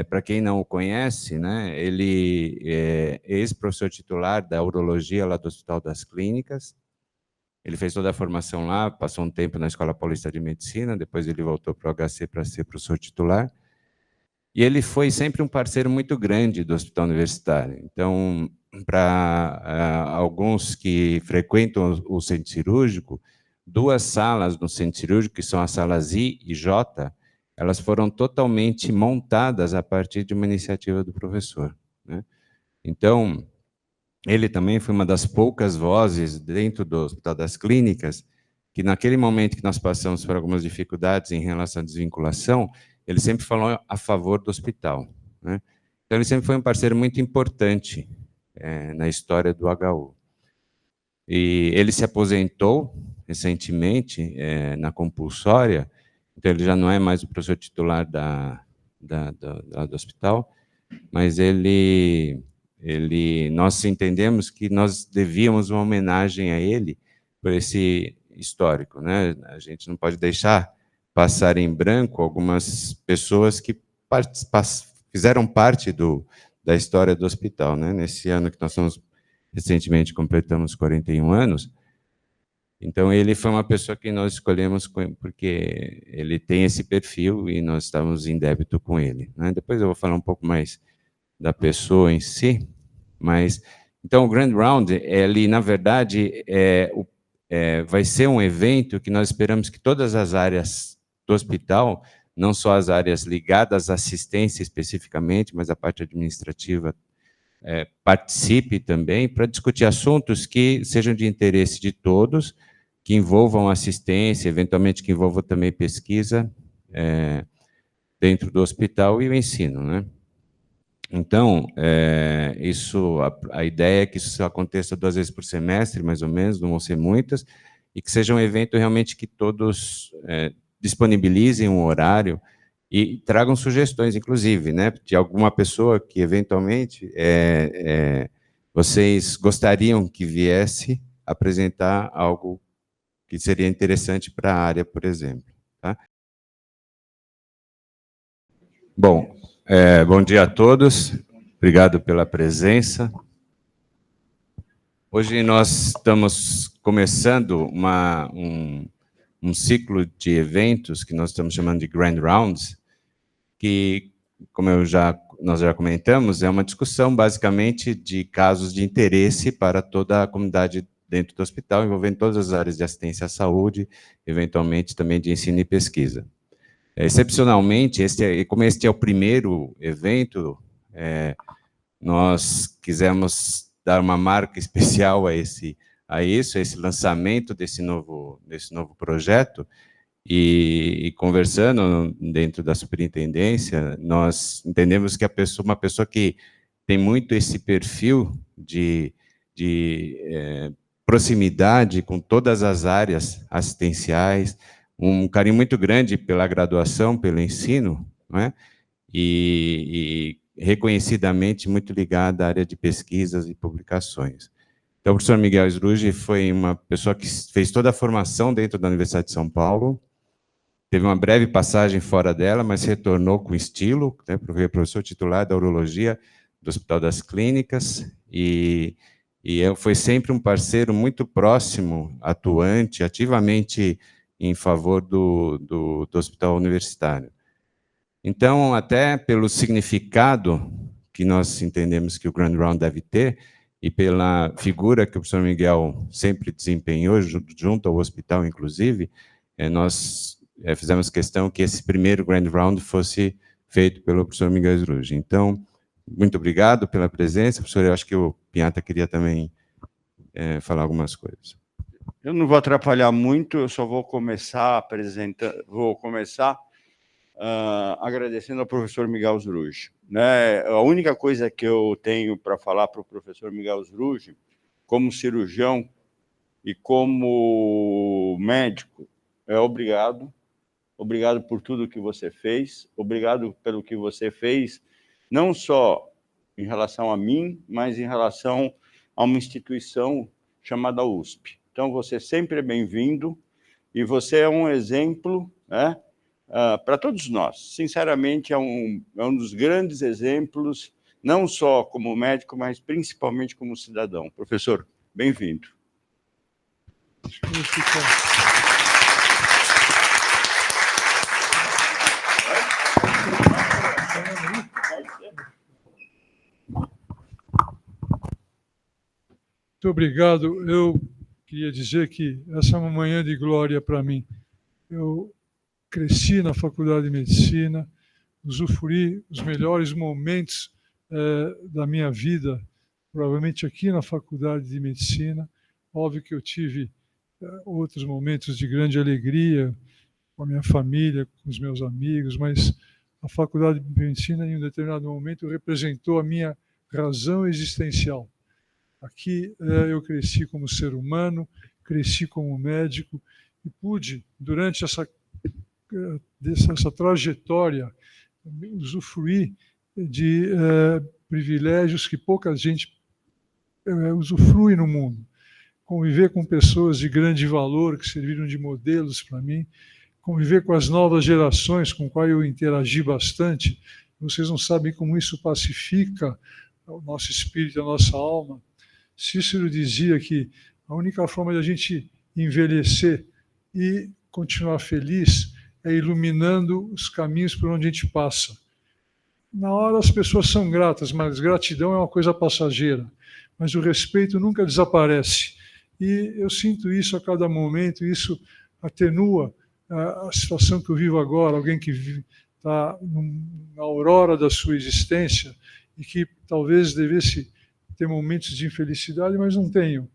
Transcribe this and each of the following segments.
Para quem não o conhece, né, ele é ex-professor titular da urologia lá do Hospital das Clínicas. Ele fez toda a formação lá, passou um tempo na Escola Paulista de Medicina, depois ele voltou para o HC para ser professor titular. E ele foi sempre um parceiro muito grande do Hospital Universitário. Então, para alguns que frequentam o centro cirúrgico, duas salas no centro cirúrgico, que são as salas I e J, elas foram totalmente montadas a partir de uma iniciativa do professor, né? Então, ele também foi uma das poucas vozes dentro do Hospital das Clínicas que, naquele momento que nós passamos por algumas dificuldades em relação à desvinculação, ele sempre falou a favor do hospital, né? Então, ele sempre foi um parceiro muito importante na história do HU. E ele se aposentou recentemente na compulsória, então ele já não é mais o professor titular do hospital, mas nós entendemos que nós devíamos uma homenagem a ele por esse histórico, né? A gente não pode deixar passar em branco algumas pessoas que fizeram parte da história do hospital, né? Nesse ano que nós recentemente completamos 41 anos, então ele foi uma pessoa que nós escolhemos porque ele tem esse perfil e nós estamos em débito com ele, né? Depois eu vou falar um pouco mais da pessoa em si, mas então o Grand Round, ele na verdade vai ser um evento que nós esperamos que todas as áreas do hospital, não só as áreas ligadas à assistência especificamente, mas a parte administrativa, participe também para discutir assuntos que sejam de interesse de todos, que envolvam assistência, eventualmente que envolvam também pesquisa dentro do hospital e o ensino, né? Então, a ideia é que isso aconteça 2 vezes por semestre, mais ou menos, não vão ser muitas, e que seja um evento realmente que todos disponibilizem um horário e tragam sugestões, inclusive, né, de alguma pessoa que, eventualmente, vocês gostariam que viesse apresentar algo que seria interessante para a área, por exemplo. Tá? Bom, bom dia a todos. Obrigado pela presença. Hoje nós estamos começando um ciclo de eventos que nós estamos chamando de Grand Rounds, que, como nós já comentamos, é uma discussão basicamente de casos de interesse para toda a comunidade dentro do hospital, envolvendo todas as áreas de assistência à saúde, eventualmente também de ensino e pesquisa. Excepcionalmente, como este é o primeiro evento, nós quisemos dar uma marca especial a esse lançamento desse novo projeto, e conversando dentro da superintendência, nós entendemos que uma pessoa que tem muito esse perfil de proximidade com todas as áreas assistenciais, um carinho muito grande pela graduação, pelo ensino, não é? E reconhecidamente muito ligada à área de pesquisas e publicações. Então, o professor Miguel Sruji foi uma pessoa que fez toda a formação dentro da Universidade de São Paulo, teve uma breve passagem fora dela, mas retornou com estilo, né, professor titular da urologia do Hospital das Clínicas, e foi sempre um parceiro muito próximo, atuante, ativamente em favor do Hospital Universitário. Então, até pelo significado que nós entendemos que o Grand Round deve ter, e pela figura que o professor Miguel sempre desempenhou, junto ao hospital, inclusive, nós fizemos questão que esse primeiro Grand Round fosse feito pelo professor Miguel Sruji. Então, muito obrigado pela presença. Professor, eu acho que o Pianta queria também falar algumas coisas. Eu não vou atrapalhar muito, eu só vou começar agradecendo ao professor Miguel Sruji, né? A única coisa que eu tenho para falar para o professor Miguel Sruji, como cirurgião e como médico, é obrigado, obrigado por tudo que você fez, obrigado pelo que você fez, não só em relação a mim, mas em relação a uma instituição chamada USP. Então, você sempre é bem-vindo e você é um exemplo, né, para todos nós. Sinceramente, é um dos grandes exemplos, não só como médico, mas principalmente como cidadão. Professor, bem-vindo. Muito obrigado. Eu queria dizer que essa é uma manhã de glória para mim. Eu cresci na Faculdade de Medicina, usufruí os melhores momentos da minha vida, provavelmente aqui na Faculdade de Medicina. Óbvio que eu tive outros momentos de grande alegria com a minha família, com os meus amigos, mas a Faculdade de Medicina, em um determinado momento, representou a minha razão existencial. Aqui eu cresci como ser humano, cresci como médico e pude, durante essa trajetória, usufruir de privilégios que pouca gente usufrui no mundo. Conviver com pessoas de grande valor, que serviram de modelos para mim, conviver com as novas gerações com quais eu interagi bastante. Vocês não sabem como isso pacifica o nosso espírito, a nossa alma. Cícero dizia que a única forma de a gente envelhecer e continuar feliz é iluminando os caminhos por onde a gente passa. Na hora as pessoas são gratas, mas gratidão é uma coisa passageira, mas o respeito nunca desaparece. E eu sinto isso a cada momento, e isso atenua a situação que eu vivo agora, alguém que está na aurora da sua existência e que talvez devesse ter momentos de infelicidade, mas não tenho.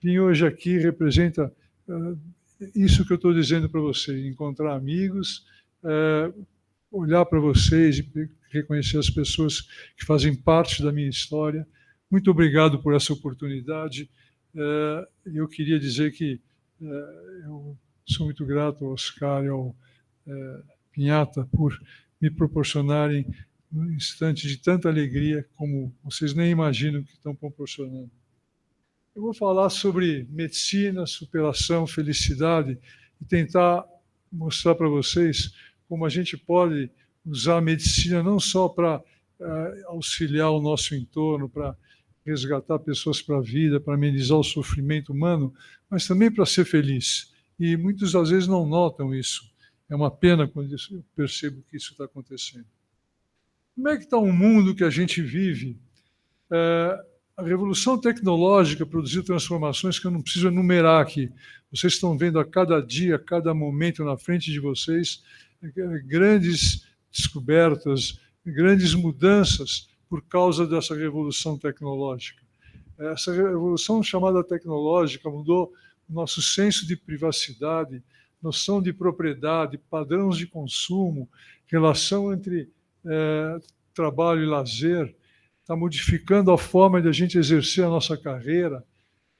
Vim hoje aqui representa isso que eu estou dizendo para vocês, encontrar amigos, olhar para vocês e reconhecer as pessoas que fazem parte da minha história. Muito obrigado por essa oportunidade. Eu queria dizer que eu sou muito grato ao Oscar e ao Pinhata por me proporcionarem um instante de tanta alegria como vocês nem imaginam que estão proporcionando. Eu vou falar sobre medicina, superação, felicidade e tentar mostrar para vocês como a gente pode usar a medicina não só para auxiliar o nosso entorno, para resgatar pessoas para a vida, para amenizar o sofrimento humano, mas também para ser feliz. E muitos, às vezes, não notam isso. É uma pena quando eu percebo que isso está acontecendo. Como é que está o mundo que a gente vive? A revolução tecnológica produziu transformações que eu não preciso enumerar aqui. Vocês estão vendo a cada dia, a cada momento na frente de vocês, grandes descobertas, grandes mudanças por causa dessa revolução tecnológica. Essa revolução chamada tecnológica mudou o nosso senso de privacidade, noção de propriedade, padrões de consumo, relação entre trabalho e lazer, está modificando a forma de a gente exercer a nossa carreira,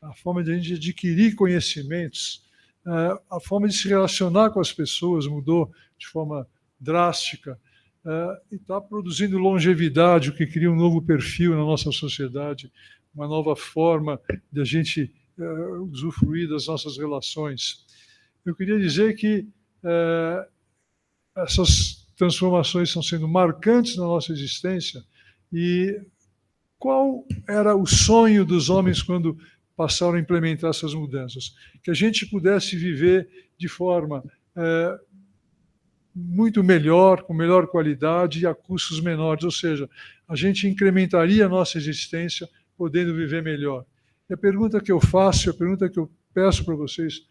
a forma de a gente adquirir conhecimentos, a forma de se relacionar com as pessoas mudou de forma drástica, e está produzindo longevidade, o que cria um novo perfil na nossa sociedade, uma nova forma de a gente usufruir das nossas relações. Eu queria dizer que essas transformações estão sendo marcantes na nossa existência. E qual era o sonho dos homens quando passaram a implementar essas mudanças? Que a gente pudesse viver de forma muito melhor, com melhor qualidade e a custos menores, ou seja, a gente incrementaria a nossa existência podendo viver melhor. E a pergunta que eu faço, a pergunta que eu peço para vocês,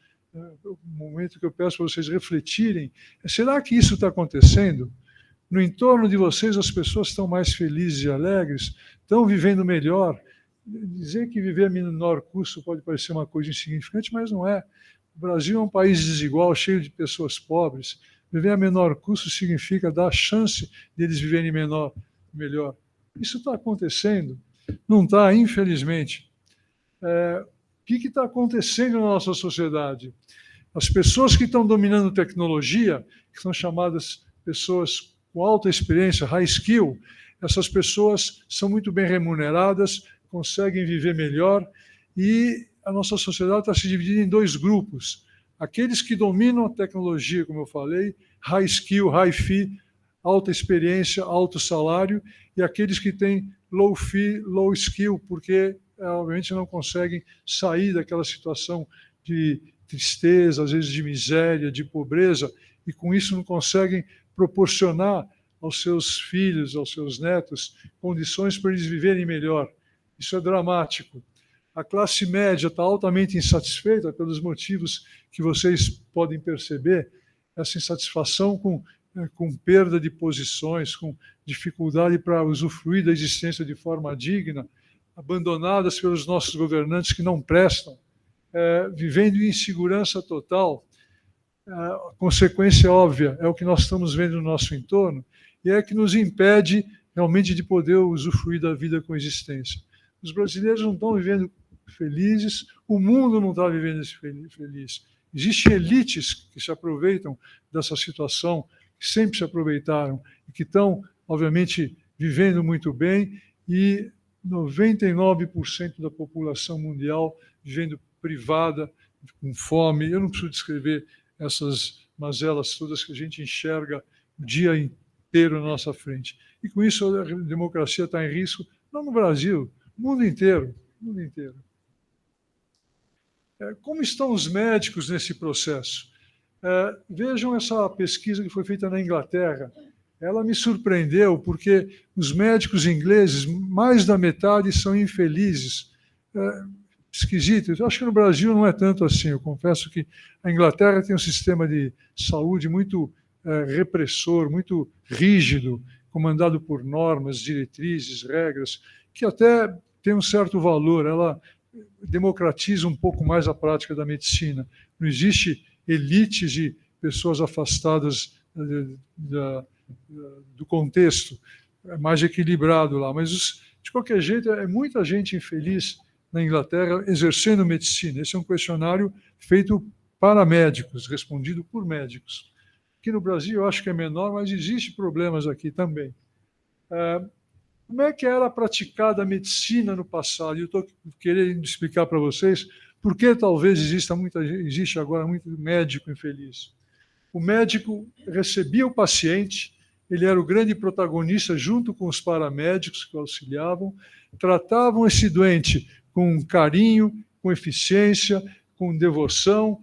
o momento que eu peço para vocês refletirem, é: será que isso está acontecendo? No entorno de vocês, as pessoas estão mais felizes e alegres, estão vivendo melhor. Dizer que viver a menor custo pode parecer uma coisa insignificante, mas não é. O Brasil é um país desigual, cheio de pessoas pobres. Viver a menor custo significa dar a chance deles viverem melhor. Isso está acontecendo? Não está, infelizmente. O que está acontecendo na nossa sociedade? As pessoas que estão dominando tecnologia, que são chamadas pessoas com alta experiência, high skill, essas pessoas são muito bem remuneradas, conseguem viver melhor, e a nossa sociedade está se dividindo em dois grupos. Aqueles que dominam a tecnologia, como eu falei, high skill, high fee, alta experiência, alto salário, e aqueles que têm low fee, low skill, porque, obviamente, não conseguem sair daquela situação de tristeza, às vezes de miséria, de pobreza, e com isso não conseguem proporcionar aos seus filhos, aos seus netos, condições para eles viverem melhor. Isso é dramático. A classe média está altamente insatisfeita pelos motivos que vocês podem perceber, essa insatisfação com perda de posições, com dificuldade para usufruir da existência de forma digna, abandonadas pelos nossos governantes que não prestam, vivendo em insegurança total. A consequência óbvia é o que nós estamos vendo no nosso entorno, e é que nos impede realmente de poder usufruir da vida com existência. Os brasileiros não estão vivendo felizes, o mundo não está vivendo feliz. Existem elites que se aproveitam dessa situação, que sempre se aproveitaram, e que estão, obviamente, vivendo muito bem, e 99% da população mundial vivendo privada, com fome. Eu não preciso descrever essas mazelas todas que a gente enxerga o dia inteiro na nossa frente. E com isso a democracia está em risco, não no Brasil, no mundo inteiro. No mundo inteiro. Como estão os médicos nesse processo? Vejam essa pesquisa que foi feita na Inglaterra. Ela me surpreendeu, porque os médicos ingleses, mais da metade, são infelizes. Esquisito. Eu acho que no Brasil não é tanto assim. Eu confesso que a Inglaterra tem um sistema de saúde muito repressor, muito rígido, comandado por normas, diretrizes, regras, que até tem um certo valor. Ela democratiza um pouco mais a prática da medicina. Não existe elites de pessoas afastadas do contexto. É mais equilibrado lá. Mas, de qualquer jeito, é muita gente infeliz na Inglaterra exercendo medicina. Esse é um questionário feito para médicos, respondido por médicos. Aqui no Brasil eu acho que é menor, mas existem problemas aqui também. Como é que era praticada a medicina no passado? Eu estou querendo explicar para vocês por que talvez existe agora muito médico infeliz. O médico recebia o paciente, ele era o grande protagonista junto com os paramédicos que o auxiliavam, tratavam esse doente com carinho, com eficiência, com devoção.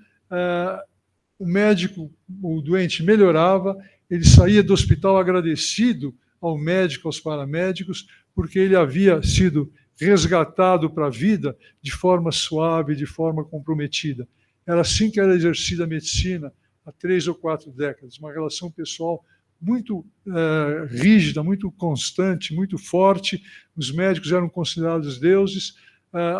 O doente melhorava, ele saía do hospital agradecido ao médico, aos paramédicos, porque ele havia sido resgatado para a vida de forma suave, de forma comprometida. Era assim que era exercida a medicina há 3 ou 4 décadas, uma relação pessoal muito rígida, muito constante, muito forte. Os médicos eram considerados deuses,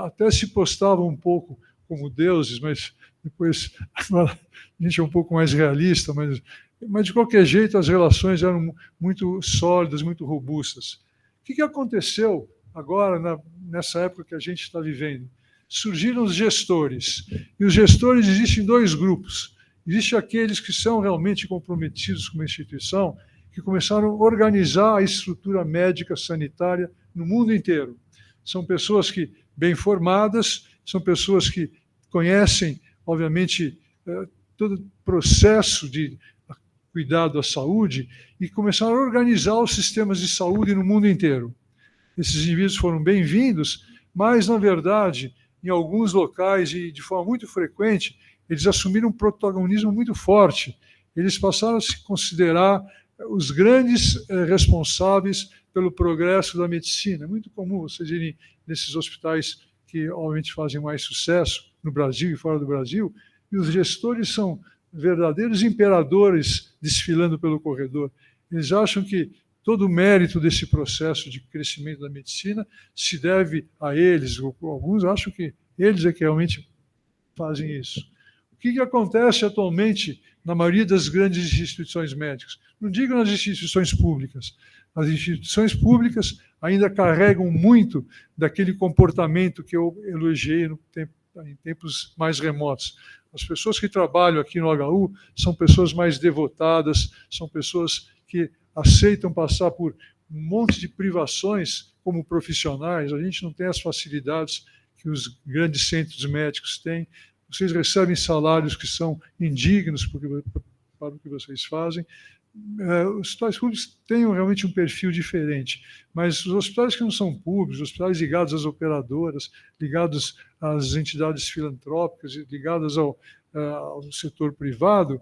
até se postavam um pouco como deuses, mas depois a gente é um pouco mais realista, mas de qualquer jeito as relações eram muito sólidas, muito robustas. O que aconteceu agora, nessa época que a gente está vivendo? Surgiram os gestores, e os gestores existem em 2 grupos. Existem aqueles que são realmente comprometidos com uma instituição, que começaram a organizar a estrutura médica sanitária no mundo inteiro. São pessoas que, bem formadas, são pessoas que conhecem, obviamente, todo o processo de cuidado à saúde, e começaram a organizar os sistemas de saúde no mundo inteiro. Esses indivíduos foram bem-vindos, mas, na verdade, em alguns locais e de forma muito frequente, eles assumiram um protagonismo muito forte. Eles passaram a se considerar os grandes responsáveis pelo progresso da medicina. É muito comum vocês irem nesses hospitais que, obviamente, fazem mais sucesso no Brasil e fora do Brasil, e os gestores são verdadeiros imperadores desfilando pelo corredor. Eles acham que todo o mérito desse processo de crescimento da medicina se deve a eles. Alguns acham que eles é que realmente fazem isso. O que acontece atualmente na maioria das grandes instituições médicas? Não digo nas instituições públicas. As instituições públicas ainda carregam muito daquele comportamento que eu elogiei em tempos mais remotos. As pessoas que trabalham aqui no HU são pessoas mais devotadas, são pessoas que aceitam passar por um monte de privações como profissionais. A gente não tem as facilidades que os grandes centros médicos têm. Vocês recebem salários que são indignos para o que vocês fazem. Os hospitais públicos têm realmente um perfil diferente, mas os hospitais que não são públicos, os hospitais ligados às operadoras, ligados às entidades filantrópicas, ligados ao setor privado,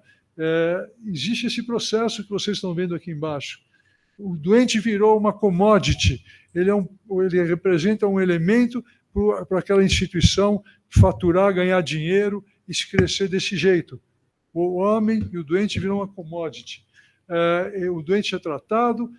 existe esse processo que vocês estão vendo aqui embaixo. O doente virou uma commodity, ele representa um elemento para aquela instituição faturar, ganhar dinheiro e se crescer desse jeito. O homem e o doente viram uma commodity. O doente é tratado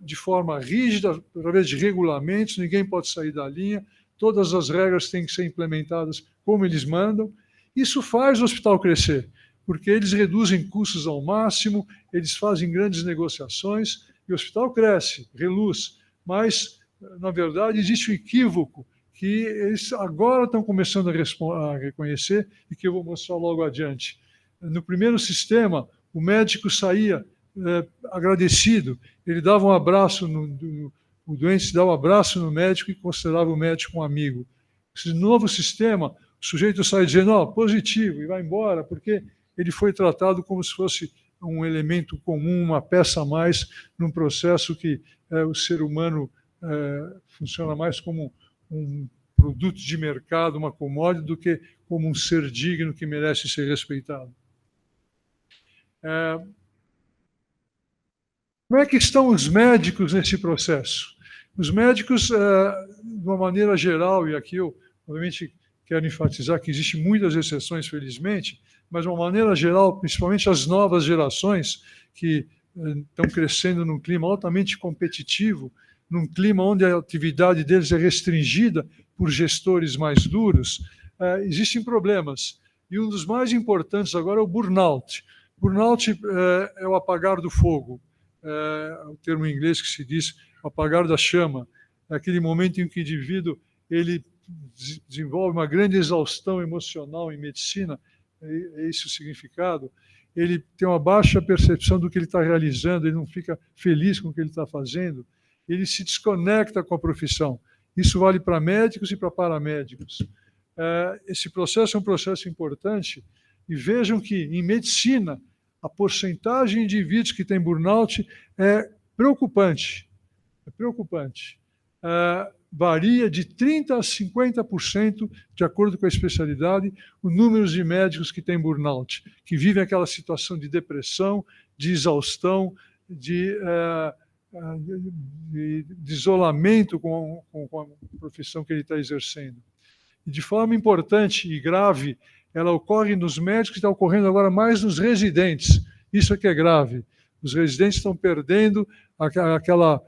de forma rígida, através de regulamentos, ninguém pode sair da linha, todas as regras têm que ser implementadas como eles mandam. Isso faz o hospital crescer, porque eles reduzem custos ao máximo, eles fazem grandes negociações, e o hospital cresce, reluz. Mas, na verdade, existe um equívoco que eles agora estão começando a reconhecer e que eu vou mostrar logo adiante. No primeiro sistema, o médico saía agradecido, ele dava um abraço, o doente dava um abraço no médico e considerava o médico um amigo. Esse novo sistema, o sujeito sai dizendo, positivo, e vai embora, porque ele foi tratado como se fosse um elemento comum, uma peça a mais, num processo que o ser humano funciona mais como um produto de mercado, uma commodity, do que como um ser digno que merece ser respeitado. Como é que estão os médicos nesse processo? Os médicos, de uma maneira geral, e aqui eu, obviamente, quero enfatizar que existem muitas exceções, felizmente, mas, de uma maneira geral, principalmente as novas gerações, que estão crescendo num clima altamente competitivo, num clima onde a atividade deles é restringida por gestores mais duros, existem problemas. E um dos mais importantes agora é o burnout. Burnout é o apagar do fogo, é o termo em inglês que se diz apagar da chama, é aquele momento em que o indivíduo ele desenvolve uma grande exaustão emocional em medicina, é esse o significado, ele tem uma baixa percepção do que ele está realizando, ele não fica feliz com o que ele está fazendo, ele se desconecta com a profissão. Isso vale para médicos e para paramédicos. Esse processo é um processo importante, e vejam que, em medicina, a porcentagem de indivíduos que têm burnout é preocupante. Varia de 30% a 50%, de acordo com a especialidade, o número de médicos que têm burnout, que vivem aquela situação de depressão, de exaustão, de isolamento com a profissão que ele está exercendo. E, de forma importante e grave, ela ocorre nos médicos, está ocorrendo agora mais nos residentes. Isso é que é grave. Os residentes estão perdendo aquela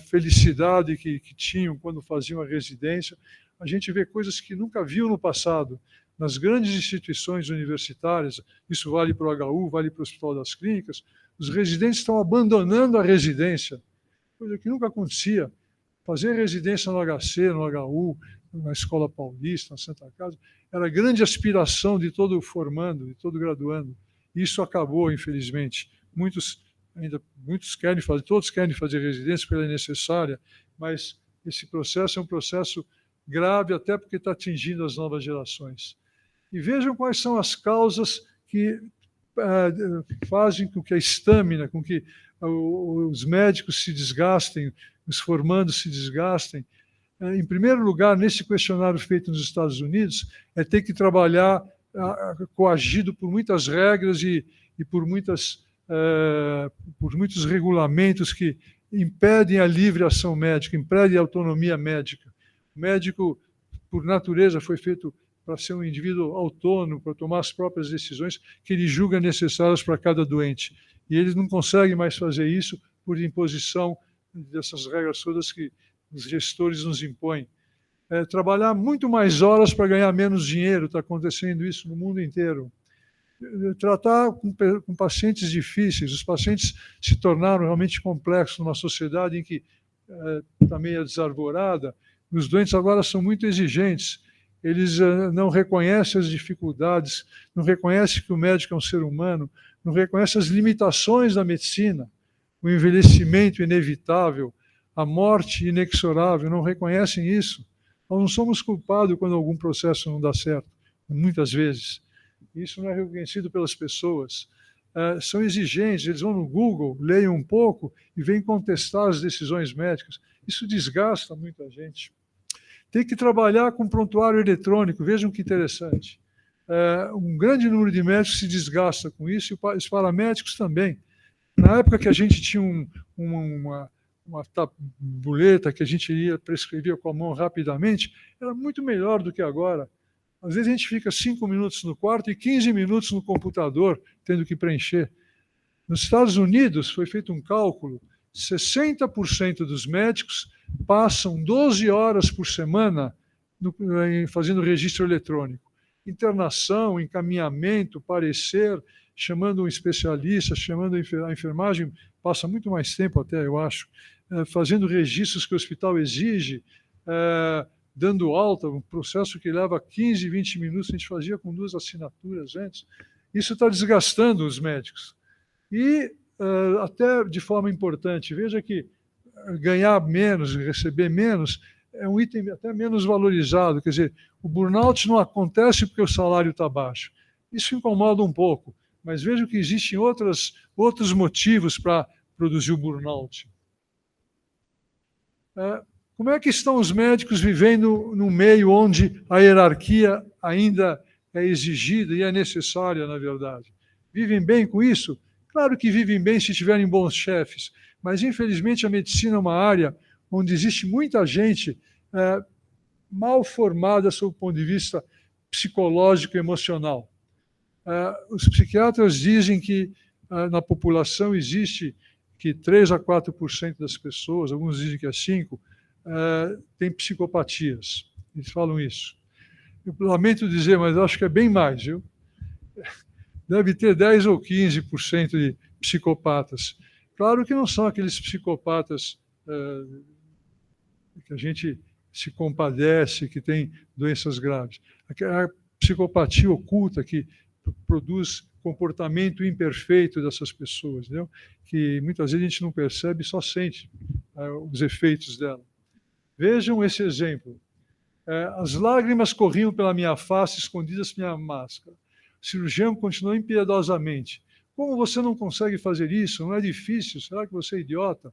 felicidade que tinham quando faziam a residência. A gente vê coisas que nunca viu no passado. Nas grandes instituições universitárias, isso vale para o HU, vale para o Hospital das Clínicas, os residentes estão abandonando a residência, coisa que nunca acontecia. Fazer residência no HC, no HU, na Escola Paulista, na Santa Casa, era a grande aspiração de todo formando, de todo graduando. Isso acabou, infelizmente. Muitos querem fazer, todos querem fazer residência porque ela é necessária, mas esse processo é um processo grave, até porque está atingindo as novas gerações. E vejam quais são as causas que fazem com que a estamina, com que os médicos se desgastem, os formandos se desgastem. Em primeiro lugar, nesse questionário feito nos Estados Unidos, é ter que trabalhar coagido por muitas regras e por muitos regulamentos que impedem a livre ação médica, impedem a autonomia médica. O médico, por natureza, foi feito para ser um indivíduo autônomo, para tomar as próprias decisões que ele julga necessárias para cada doente. E eles não conseguem mais fazer isso por imposição dessas regras todas que os gestores nos impõem. Trabalhar muito mais horas para ganhar menos dinheiro, está acontecendo isso no mundo inteiro. Tratar com pacientes difíceis, os pacientes se tornaram realmente complexos numa sociedade em que está meio desarvorada, os doentes agora são muito exigentes, eles não reconhecem as dificuldades, não reconhecem que o médico é um ser humano, não reconhecem as limitações da medicina, o envelhecimento inevitável, a morte inexorável, não reconhecem isso. Nós não somos culpados quando algum processo não dá certo, muitas vezes. Isso não é reconhecido pelas pessoas. São exigentes, eles vão no Google, leem um pouco e vêm contestar as decisões médicas. Isso desgasta muita gente. Tem que trabalhar com prontuário eletrônico, vejam que interessante. Um grande número de médicos se desgasta com isso, e os paramédicos também. Na época que a gente tinha uma tabuleta que a gente prescrevia com a mão rapidamente, era muito melhor do que agora. Às vezes a gente fica 5 minutos no quarto e 15 minutos no computador, tendo que preencher. Nos Estados Unidos foi feito um cálculo, 60% dos médicos passam 12 horas por semana fazendo registro eletrônico. Internação, encaminhamento, parecer, chamando um especialista, chamando a enfermagem, passa muito mais tempo até, eu acho, fazendo registros que o hospital exige, dando alta, um processo que leva 15, 20 minutos, a gente fazia com 2 assinaturas antes. Isso está desgastando os médicos. E, até de forma importante, veja que ganhar menos, receber menos, é um item até menos valorizado. Quer dizer, o burnout não acontece porque o salário está baixo. Isso incomoda um pouco, mas veja que existem outros motivos para produzir o burnout. Como é que estão os médicos vivendo num meio onde a hierarquia ainda é exigida e é necessária, na verdade? Vivem bem com isso? Claro que vivem bem se tiverem bons chefes, mas, infelizmente, a medicina é uma área onde existe muita gente mal formada sob o ponto de vista psicológico e emocional. Os psiquiatras dizem que na população existe que 3 a 4% das pessoas, alguns dizem que é 5%, têm psicopatias. Eles falam isso. Eu lamento dizer, mas acho que é bem mais, viu? Deve ter 10 ou 15% de psicopatas. Claro que não são aqueles psicopatas que a gente se compadece, que tem doenças graves. A psicopatia oculta que produz comportamento imperfeito dessas pessoas, entendeu? Que muitas vezes a gente não percebe, só sente os efeitos dela. Vejam esse exemplo. As lágrimas corriam pela minha face, escondidas pela minha máscara. O cirurgião continuou impiedosamente. Como você não consegue fazer isso? Não é difícil? Será que você é idiota?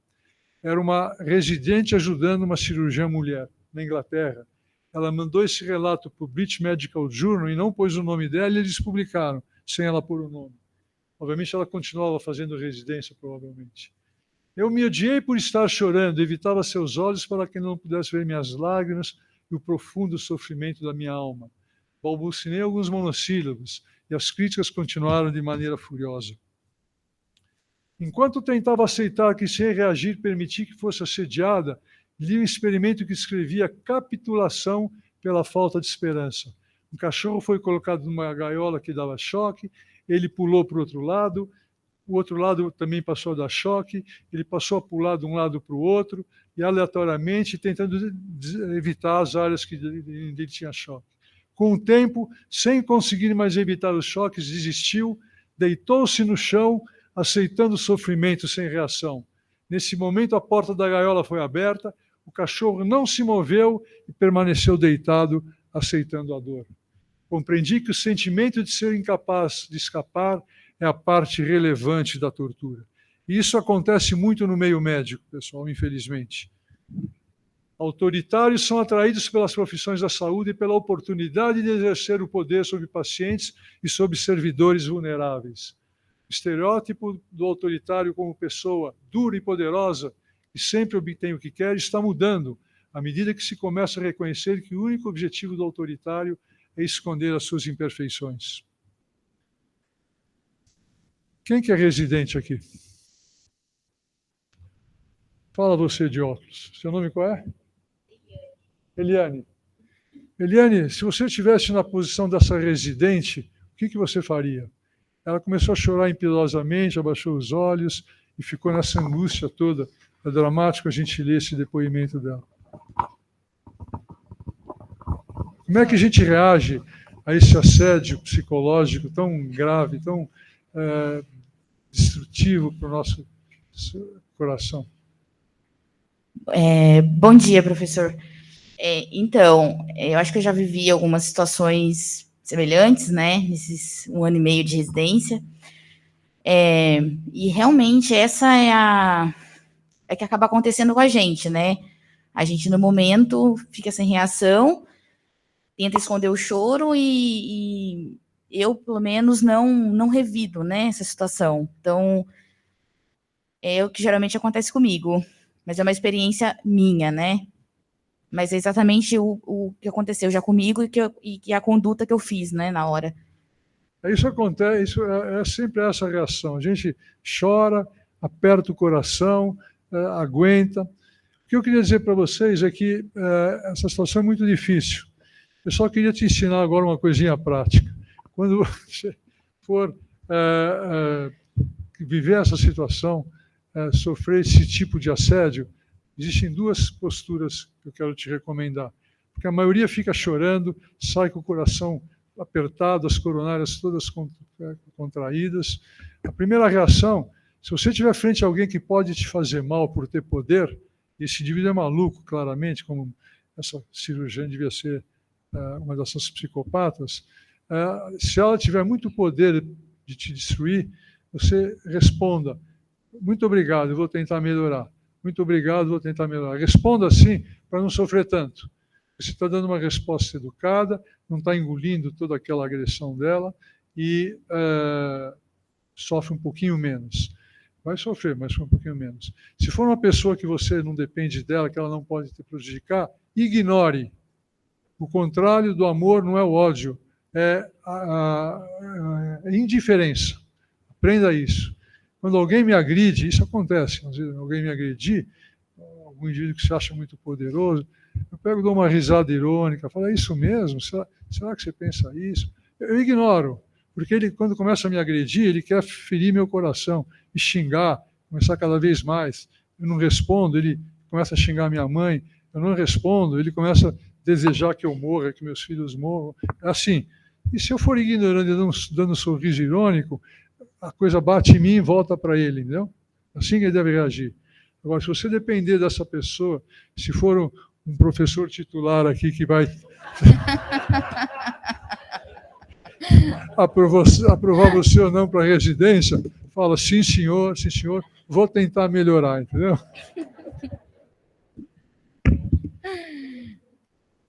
Era uma residente ajudando uma cirurgiã mulher na Inglaterra. Ela mandou esse relato para o British Medical Journal e não pôs o nome dela, e eles publicaram, sem ela pôr o nome. Obviamente, ela continuava fazendo residência, provavelmente. Eu me odiei por estar chorando, evitava seus olhos para que não pudesse ver minhas lágrimas e o profundo sofrimento da minha alma. Balbucinei alguns monossílabos e as críticas continuaram de maneira furiosa. Enquanto tentava aceitar que, sem reagir, permiti que fosse assediada, li um experimento que escrevia capitulação pela falta de esperança. Um cachorro foi colocado numa gaiola que dava choque, ele pulou para o outro lado também passou a dar choque, ele passou a pular de um lado para o outro, e aleatoriamente tentando evitar as áreas que ele tinha choque. Com o tempo, sem conseguir mais evitar os choques, desistiu, deitou-se no chão, aceitando o sofrimento sem reação. Nesse momento, a porta da gaiola foi aberta, o cachorro não se moveu e permaneceu deitado, aceitando a dor. Compreendi que o sentimento de ser incapaz de escapar é a parte relevante da tortura. E isso acontece muito no meio médico, pessoal, infelizmente. Autoritários são atraídos pelas profissões da saúde e pela oportunidade de exercer o poder sobre pacientes e sobre servidores vulneráveis. O estereótipo do autoritário como pessoa dura e poderosa, que sempre obtém o que quer, está mudando, à medida que se começa a reconhecer que o único objetivo do autoritário é esconder as suas imperfeições. Quem que é residente aqui? Fala você de óculos. Seu nome qual é? Eliane. Eliane, se você estivesse na posição dessa residente, o que você faria? Ela começou a chorar impiedosamente, abaixou os olhos e ficou nessa angústia toda. É dramático a gente ler esse depoimento dela. Como é que a gente reage a esse assédio psicológico tão grave, tão destrutivo para o nosso coração? Bom dia, professor. Então, eu acho que eu já vivi algumas situações semelhantes, né, nesses 1 ano e meio de residência, e realmente essa é que acaba acontecendo com a gente, né? A gente, no momento, fica sem reação, tenta esconder o choro e eu, pelo menos, não revido, né, essa situação. Então, é o que geralmente acontece comigo, mas é uma experiência minha, né? Mas é exatamente o que aconteceu já comigo e a conduta que eu fiz, né, na hora. Isso acontece, isso é sempre essa reação. A gente chora, aperta o coração, aguenta. O que eu queria dizer para vocês é que essa situação é muito difícil. Eu só queria te ensinar agora uma coisinha prática. Quando você for viver essa situação, sofrer esse tipo de assédio, existem 2 posturas que eu quero te recomendar. Porque a maioria fica chorando, sai com o coração apertado, as coronárias todas contraídas. A primeira reação, se você estiver frente a alguém que pode te fazer mal por ter poder, esse indivíduo é maluco, claramente, como essa cirurgiã devia ser uma dessas psicopatas, se ela tiver muito poder de te destruir, você responda: muito obrigado, eu vou tentar melhorar. Muito obrigado, vou tentar melhorar. Responda assim para não sofrer tanto. Você está dando uma resposta educada, não está engolindo toda aquela agressão dela e sofre um pouquinho menos. Vai sofrer, mas um pouquinho menos. Se for uma pessoa que você não depende dela, que ela não pode te prejudicar, ignore. O contrário do amor não é o ódio, é a indiferença. Aprenda isso. Quando alguém me agride, isso acontece, às vezes alguém me agredir, algum indivíduo que se acha muito poderoso, eu pego e dou uma risada irônica, falo: é isso mesmo? Será que você pensa isso? Eu ignoro, porque ele, quando começa a me agredir, ele quer ferir meu coração, me xingar, começar cada vez mais. Eu não respondo, ele começa a xingar minha mãe, eu não respondo, ele começa a desejar que eu morra, que meus filhos morram. É assim. E se eu for ignorando e dando um sorriso irônico, a coisa bate em mim e volta para ele, entendeu? Assim que ele deve reagir. Agora, se você depender dessa pessoa, se for um professor titular aqui que vai aprovar você ou não para a residência, fala: sim, senhor, vou tentar melhorar, entendeu?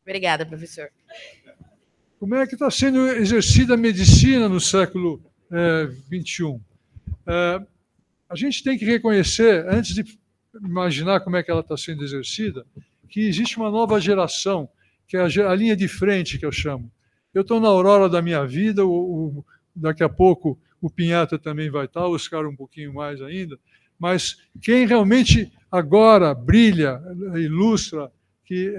Obrigada, professor. Como é que está sendo exercida a medicina no século XXI? A gente tem que reconhecer, antes de imaginar como é que ela está sendo exercida, que existe uma nova geração, que é a linha de frente, que eu chamo. Eu estou na aurora da minha vida, daqui a pouco o Pinhata também vai estar, o Oscar um pouquinho mais ainda, mas quem realmente agora brilha, ilustra, que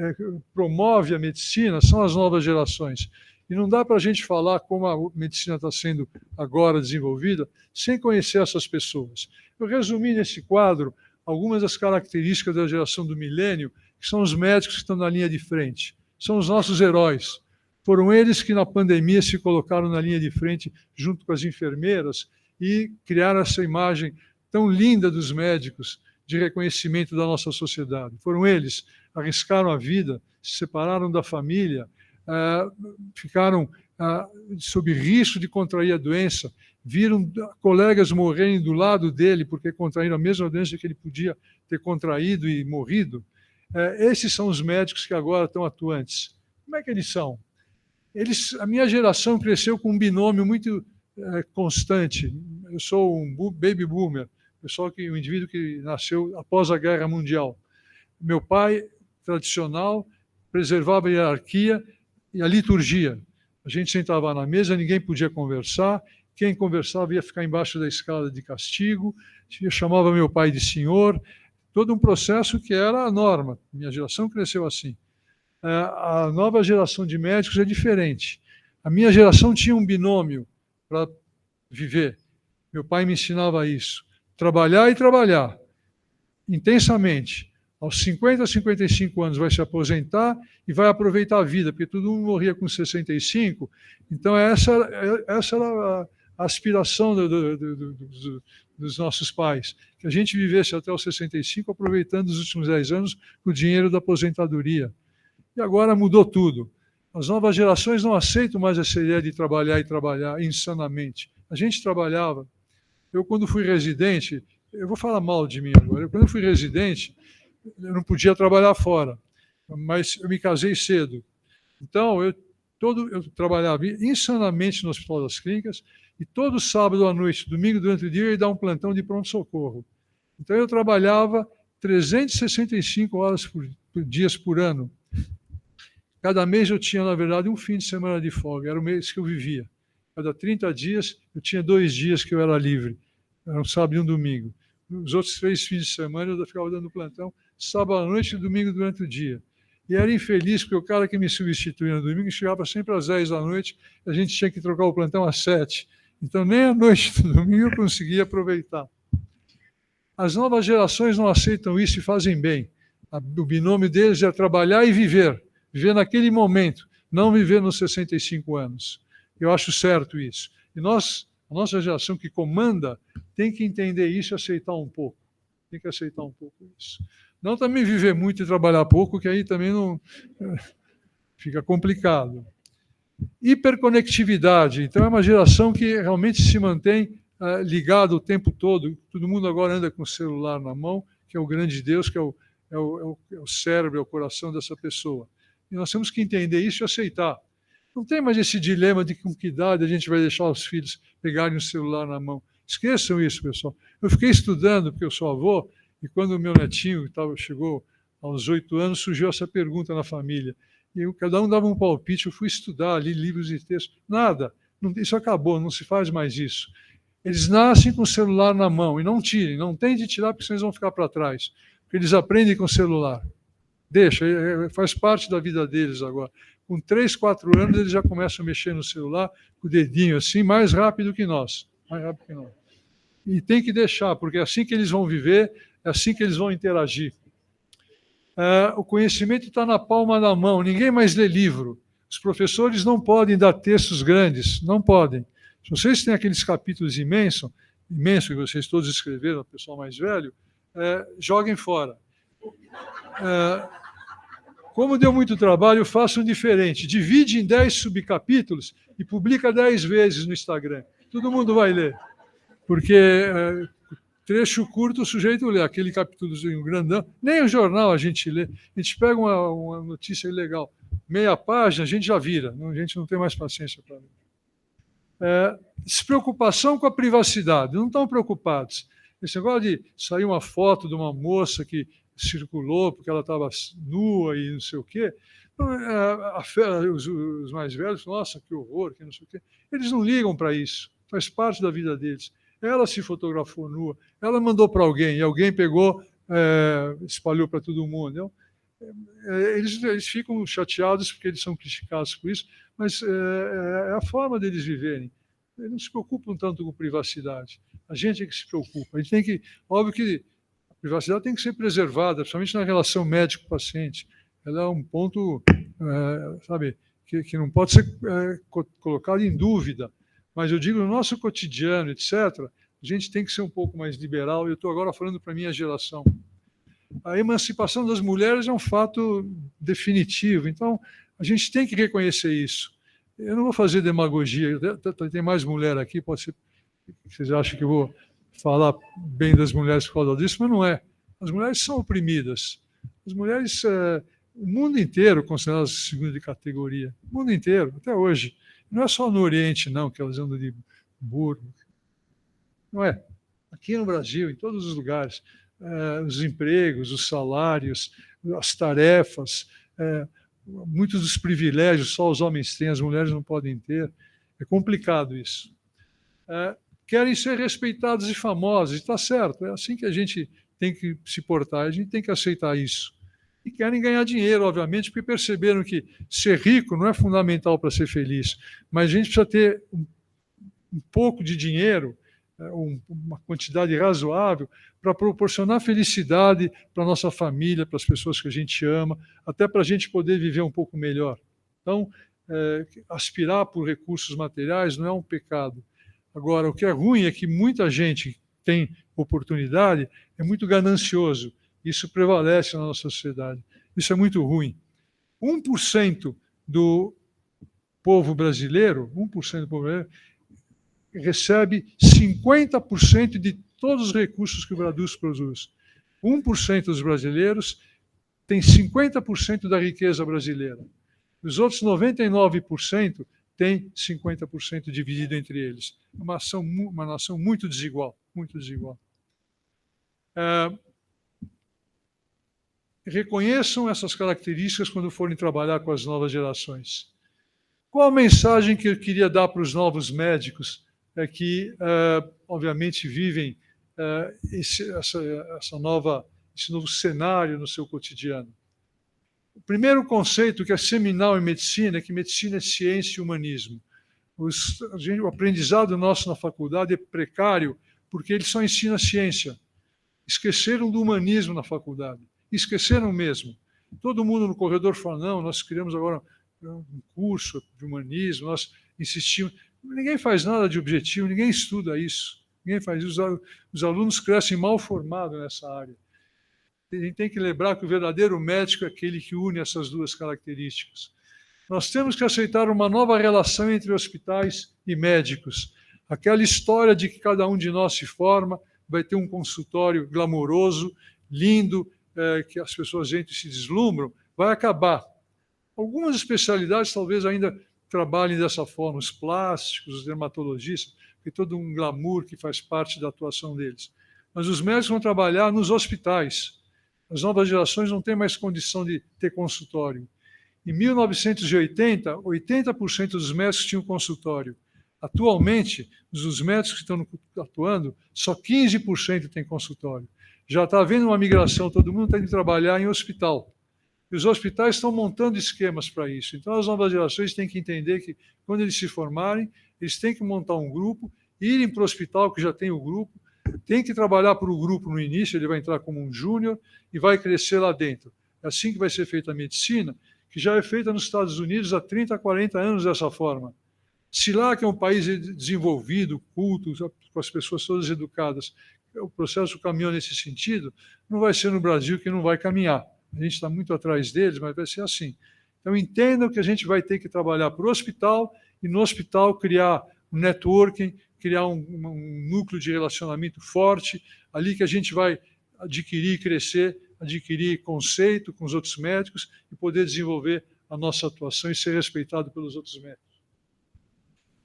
promove a medicina, são as novas gerações. E não dá para a gente falar como a medicina está sendo agora desenvolvida sem conhecer essas pessoas. Eu resumi nesse quadro algumas das características da geração do milênio, que são os médicos que estão na linha de frente. São os nossos heróis. Foram eles que na pandemia se colocaram na linha de frente junto com as enfermeiras e criaram essa imagem tão linda dos médicos de reconhecimento da nossa sociedade. Foram eles, arriscaram a vida, se separaram da família, ficaram sob risco de contrair a doença, viram colegas morrerem do lado dele porque contraíram a mesma doença que ele podia ter contraído e morrido. Esses são os médicos que agora estão atuantes. Como é que eles são? A minha geração cresceu com um binômio muito constante. Eu sou um baby boomer, um indivíduo que nasceu após a Guerra Mundial. Meu pai, tradicional, preservava a hierarquia e a liturgia. A gente sentava na mesa, ninguém podia conversar, quem conversava ia ficar embaixo da escada de castigo, eu chamava meu pai de senhor, todo um processo que era a norma. Minha geração cresceu assim. A nova geração de médicos é diferente. A minha geração tinha um binômio para viver. Meu pai me ensinava isso. Trabalhar e trabalhar intensamente. Aos 50, 55 anos vai se aposentar e vai aproveitar a vida, porque todo mundo morria com 65. Então, essa era a aspiração dos nossos pais, que a gente vivesse até os 65, aproveitando os últimos 10 anos com o dinheiro da aposentadoria. E agora mudou tudo. As novas gerações não aceitam mais essa ideia de trabalhar e trabalhar insanamente. A gente trabalhava. Eu, quando fui residente, eu vou falar mal de mim agora, quando eu fui residente, eu não podia trabalhar fora, mas eu me casei cedo. Então, eu trabalhava insanamente no Hospital das Clínicas e todo sábado à noite, domingo durante o dia, eu ia dar um plantão de pronto-socorro. Então, eu trabalhava 365 horas por dias por ano. Cada mês eu tinha, na verdade, um fim de semana de folga, era o mês que eu vivia. Cada 30 dias, eu tinha 2 dias que eu era livre, era um sábado e um domingo. Os outros 3 fins de semana eu ficava dando plantão, sábado à noite e domingo durante o dia. E era infeliz, porque o cara que me substituía no domingo chegava sempre às 10 da noite, a gente tinha que trocar o plantão às 7. Então, nem à noite do domingo eu conseguia aproveitar. As novas gerações não aceitam isso e fazem bem. O binômio deles é trabalhar e viver. Viver naquele momento, não viver nos 65 anos. Eu acho certo isso. E a nossa geração que comanda tem que entender isso e aceitar um pouco. Tem que aceitar um pouco isso. Não também viver muito e trabalhar pouco, que aí também não fica complicado. Hiperconectividade. Então, é uma geração que realmente se mantém ligada o tempo todo. Todo mundo agora anda com o celular na mão, que é o grande Deus, que é o cérebro, é o coração dessa pessoa. E nós temos que entender isso e aceitar. Não tem mais esse dilema de com que idade a gente vai deixar os filhos pegarem o celular na mão. Esqueçam isso, pessoal. Eu fiquei estudando, porque eu sou avô, e quando o meu netinho chegou aos 8 anos, surgiu essa pergunta na família. E cada um dava um palpite, eu fui estudar, li livros e textos. Nada, isso acabou, não se faz mais isso. Eles nascem com o celular na mão, e não tirem, não tentem tirar, porque senão eles vão ficar para trás. Porque eles aprendem com o celular. Deixa, faz parte da vida deles agora. Com 3, 4 anos, eles já começam a mexer no celular, com o dedinho assim, mais rápido que nós. Mais rápido que nós. E tem que deixar, porque é assim que eles vão viver, é assim que eles vão interagir. O conhecimento está na palma da mão, ninguém mais lê livro. Os professores não podem dar textos grandes, não podem. Se vocês têm aqueles capítulos imensos que vocês todos escreveram, o pessoal mais velho, joguem fora. Como deu muito trabalho, façam diferente. Divide em 10 subcapítulos e publica 10 vezes no Instagram. Todo mundo vai ler. Porque trecho curto, o sujeito lê. Aquele capítulozinho grandão, nem o jornal a gente lê. A gente pega uma notícia legal, meia página, a gente já vira. A gente não tem mais paciência para ler. Despreocupação com a privacidade. Não estão preocupados. Esse negócio de sair uma foto de uma moça que circulou porque ela estava nua e não sei o quê. Os mais velhos, nossa, que horror, que não sei o quê. Eles não ligam para isso, faz parte da vida deles. Ela se fotografou nua, ela mandou para alguém, e alguém pegou, espalhou para todo mundo. Eles ficam chateados porque eles são criticados por isso, mas é a forma deles viverem. Eles não se preocupam tanto com privacidade. A gente é que se preocupa. A gente tem que, óbvio que a privacidade tem que ser preservada, principalmente na relação médico-paciente. Ela é um ponto, sabe, que não pode ser colocado em dúvida. Mas eu digo, no nosso cotidiano, etc., a gente tem que ser um pouco mais liberal. Eu estou agora falando para a minha geração. A emancipação das mulheres é um fato definitivo. Então, a gente tem que reconhecer isso. Eu não vou fazer demagogia. Tem mais mulher aqui, pode ser que vocês acham que eu vou falar bem das mulheres por causa disso, mas não é. As mulheres são oprimidas. As mulheres, o mundo inteiro consideradas de segunda categoria. O mundo inteiro, até hoje. Não é só no Oriente, não, que elas andam de burro. Não é. Aqui no Brasil, em todos os lugares, os empregos, os salários, as tarefas, muitos dos privilégios só os homens têm, as mulheres não podem ter. É complicado isso. Querem ser respeitados e famosos, e está certo, é assim que a gente tem que se portar, a gente tem que aceitar isso. E querem ganhar dinheiro, obviamente, porque perceberam que ser rico não é fundamental para ser feliz, mas a gente precisa ter um pouco de dinheiro uma quantidade razoável para proporcionar felicidade para a nossa família, para as pessoas que a gente ama, até para a gente poder viver um pouco melhor. Então, aspirar por recursos materiais não é um pecado. Agora, o que é ruim é que muita gente tem oportunidade, é muito ganancioso. Isso prevalece na nossa sociedade. Isso é muito ruim. 1% do povo brasileiro, 1% do povo brasileiro, recebe 50% de todos os recursos que o Bradesco produz. 1% dos brasileiros tem 50% da riqueza brasileira. Os outros 99% têm 50% dividido entre eles. É uma nação muito desigual, muito desigual. Reconheçam essas características quando forem trabalhar com as novas gerações. Qual a mensagem que eu queria dar para os novos médicos que, obviamente, vivem esse novo cenário no seu cotidiano? O primeiro conceito que é seminal em medicina é que medicina é ciência e humanismo. O aprendizado nosso na faculdade é precário porque ele só ensina ciência. Esqueceram do humanismo na faculdade. Esqueceram mesmo. Todo mundo no corredor fala, não, nós criamos agora um curso de humanismo, nós insistimos. Ninguém faz nada de objetivo, ninguém estuda isso. Ninguém faz isso. Os alunos crescem mal formados nessa área. A gente tem que lembrar que o verdadeiro médico é aquele que une essas duas características. Nós temos que aceitar uma nova relação entre hospitais e médicos. Aquela história de que cada um de nós se forma, vai ter um consultório glamouroso, lindo, que as pessoas entram e se deslumbram, vai acabar. Algumas especialidades talvez ainda trabalhem dessa forma, os plásticos, os dermatologistas, tem todo um glamour que faz parte da atuação deles. Mas os médicos vão trabalhar nos hospitais. As novas gerações não têm mais condição de ter consultório. Em 1980, 80% dos médicos tinham consultório. Atualmente, dos médicos que estão atuando, só 15% têm consultório. Já está havendo uma migração, todo mundo tem que trabalhar em hospital. E os hospitais estão montando esquemas para isso. Então, as novas gerações têm que entender que, quando eles se formarem, eles têm que montar um grupo, irem para o hospital, que já tem o grupo, tem que trabalhar para o grupo no início, ele vai entrar como um júnior e vai crescer lá dentro. É assim que vai ser feita a medicina, que já é feita nos Estados Unidos há 30, 40 anos dessa forma. Se lá, que é um país desenvolvido, culto, com as pessoas todas educadas, o processo caminhou nesse sentido, não vai ser no Brasil que não vai caminhar. A gente está muito atrás deles, mas vai ser assim. Então, entendam que a gente vai ter que trabalhar para o hospital e, no hospital, criar um networking, criar um núcleo de relacionamento forte, ali que a gente vai adquirir, crescer, adquirir conceito com os outros médicos e poder desenvolver a nossa atuação e ser respeitado pelos outros médicos.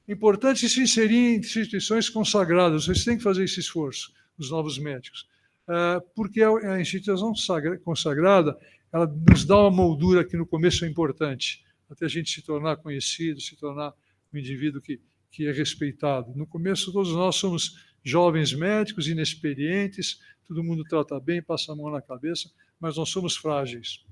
Importante se inserir em instituições consagradas, vocês têm que fazer esse esforço, os novos médicos, porque a instituição consagrada, ela nos dá uma moldura que no começo é importante, até a gente se tornar conhecido, se tornar um indivíduo que é respeitado. No começo, todos nós somos jovens médicos, inexperientes, todo mundo trata bem, passa a mão na cabeça, mas nós somos frágeis.